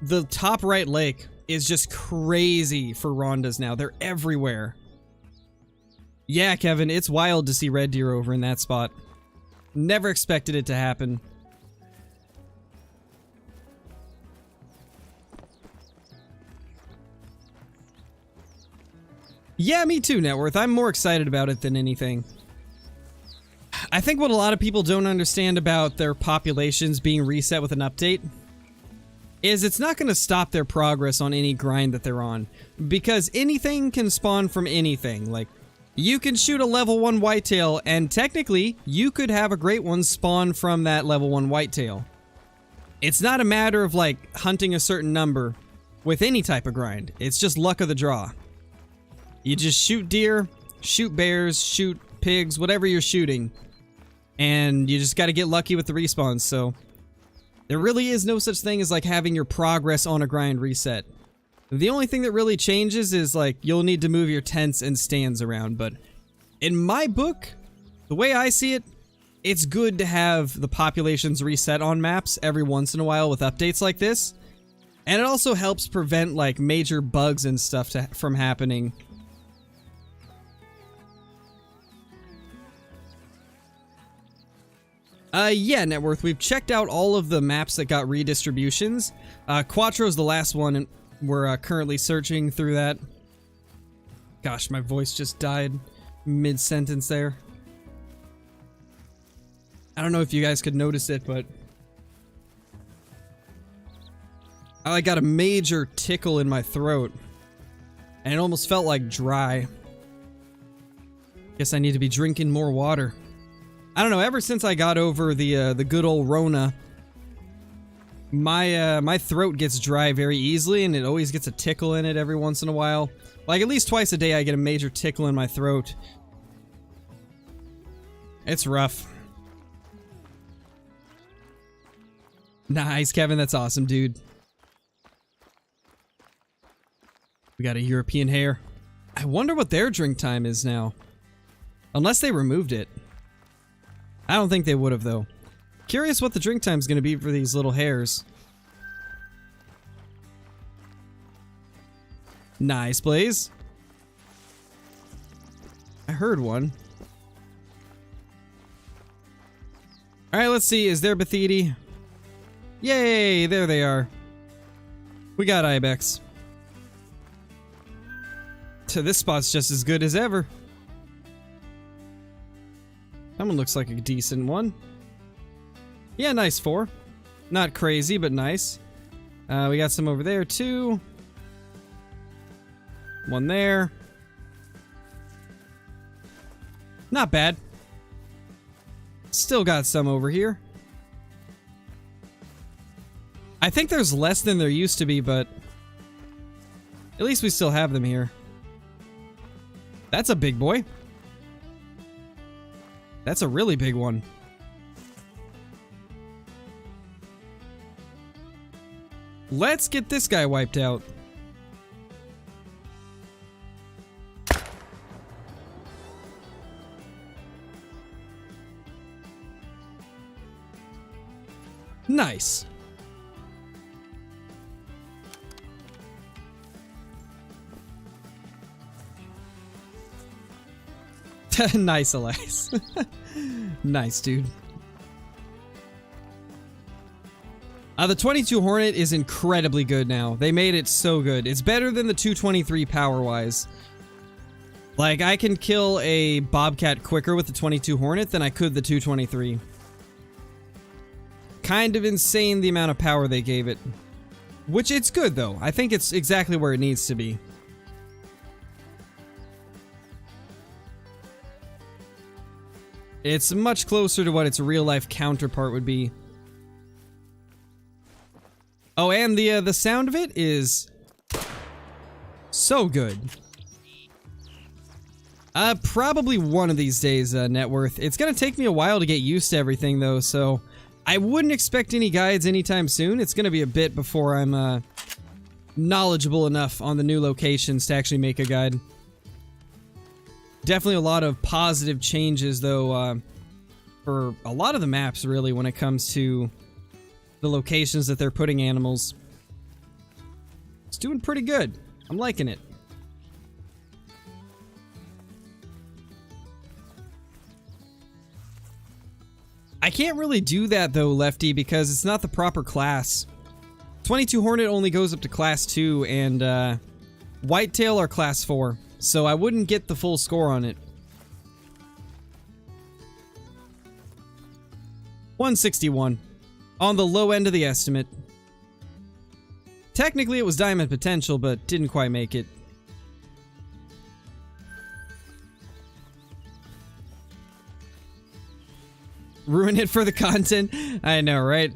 the top right lake is just crazy for rondas now. They're everywhere. Yeah, Kevin, it's wild to see red deer over in that spot. Never expected it to happen. Yeah, me too, Networth. I'm more excited about it than anything. I think what a lot of people don't understand about their populations being reset with an update is it's not going to stop their progress on any grind that they're on. Because anything can spawn from anything. Like, you can shoot a level 1 whitetail, and technically, you could have a great one spawn from that level 1 whitetail. It's not a matter of, like, hunting a certain number with any type of grind. It's just luck of the draw. You just shoot deer, shoot bears, shoot pigs, whatever you're shooting. And you just gotta get lucky with the respawns, so... There really is no such thing as, like, having your progress on a grind reset. The only thing that really changes is, like, you'll need to move your tents and stands around, but... In my book, the way I see it, it's good to have the populations reset on maps every once in a while with updates like this. And it also helps prevent, like, major bugs and stuff from happening. Yeah, Networth, we've checked out all of the maps that got redistributions. Quattro's the last one, and we're currently searching through that. Gosh, my voice just died mid-sentence there. I don't know if you guys could notice it, but... I got a major tickle in my throat. And it almost felt like dry. Guess I need to be drinking more water. I don't know, ever since I got over the good old Rona, my throat gets dry very easily, and it always gets a tickle in it every once in a while. Like, at least twice a day I get a major tickle in my throat. It's rough. Nice, Kevin, that's awesome, dude. We got a European hare. I wonder what their drink time is now. Unless they removed it. I don't think they would have, though. Curious what the drink time's gonna be for these little hares. Nice, Blaze. I heard one. Alright, let's see. Is there Bathidi? Yay! There they are. We got Ibex. So this spot's just as good as ever. That one looks like a decent one. Yeah, nice 4. Not crazy, but nice. We got some over there, too. One there. Not bad. Still got some over here. I think there's less than there used to be, but... At least we still have them here. That's a big boy. That's a really big one. Let's get this guy wiped out. Nice. Nice, Elias. Nice, dude. The 22 Hornet is incredibly good now. They made it so good. It's better than the 223 power-wise. Like, I can kill a Bobcat quicker with the 22 Hornet than I could the 223. Kind of insane the amount of power they gave it. Which, it's good, though. I think it's exactly where it needs to be. It's much closer to what its real-life counterpart would be. Oh, and the sound of it is so good. Probably one of these days, net worth. It's gonna take me a while to get used to everything, though, so I wouldn't expect any guides anytime soon. It's gonna be a bit before I'm knowledgeable enough on the new locations to actually make a guide. Definitely a lot of positive changes, though, for a lot of the maps, really, when it comes to the locations that they're putting animals. It's doing pretty good. I'm liking it. I can't really do that, though, Lefty, because it's not the proper class. 22 Hornet only goes up to class 2, and Whitetail are class 4, so I wouldn't get the full score on it. 161. On the low end of the estimate. Technically, it was diamond potential, but didn't quite make it. Ruin it for the content? I know, right?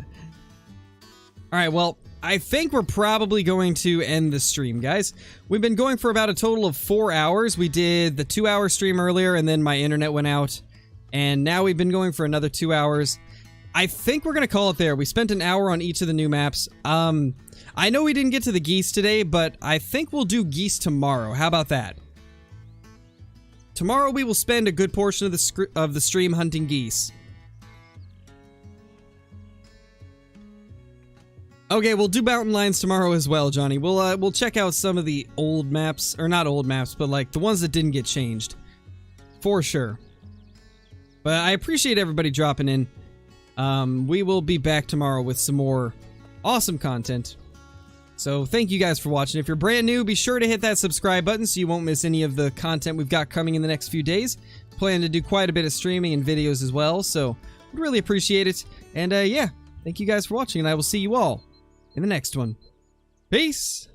Alright, well, I think we're probably going to end the stream, guys. We've been going for about a total of 4 hours. We did the 2-hour stream earlier, and then my internet went out. And now we've been going for another 2 hours. I think we're going to call it there. We spent an hour on each of the new maps. I know we didn't get to the geese today, but I think we'll do geese tomorrow. How about that? Tomorrow we will spend a good portion of the stream hunting geese. Okay, we'll do mountain lions tomorrow as well, Johnny. We'll check out some of the old maps, or not old maps, but like the ones that didn't get changed. For sure. But I appreciate everybody dropping in. We will be back tomorrow with some more awesome content. So thank you guys for watching. If you're brand new, be sure to hit that subscribe button so you won't miss any of the content we've got coming in the next few days. Plan to do quite a bit of streaming and videos as well, so would really appreciate it. And yeah, thank you guys for watching, and I will see you all in the next one. Peace!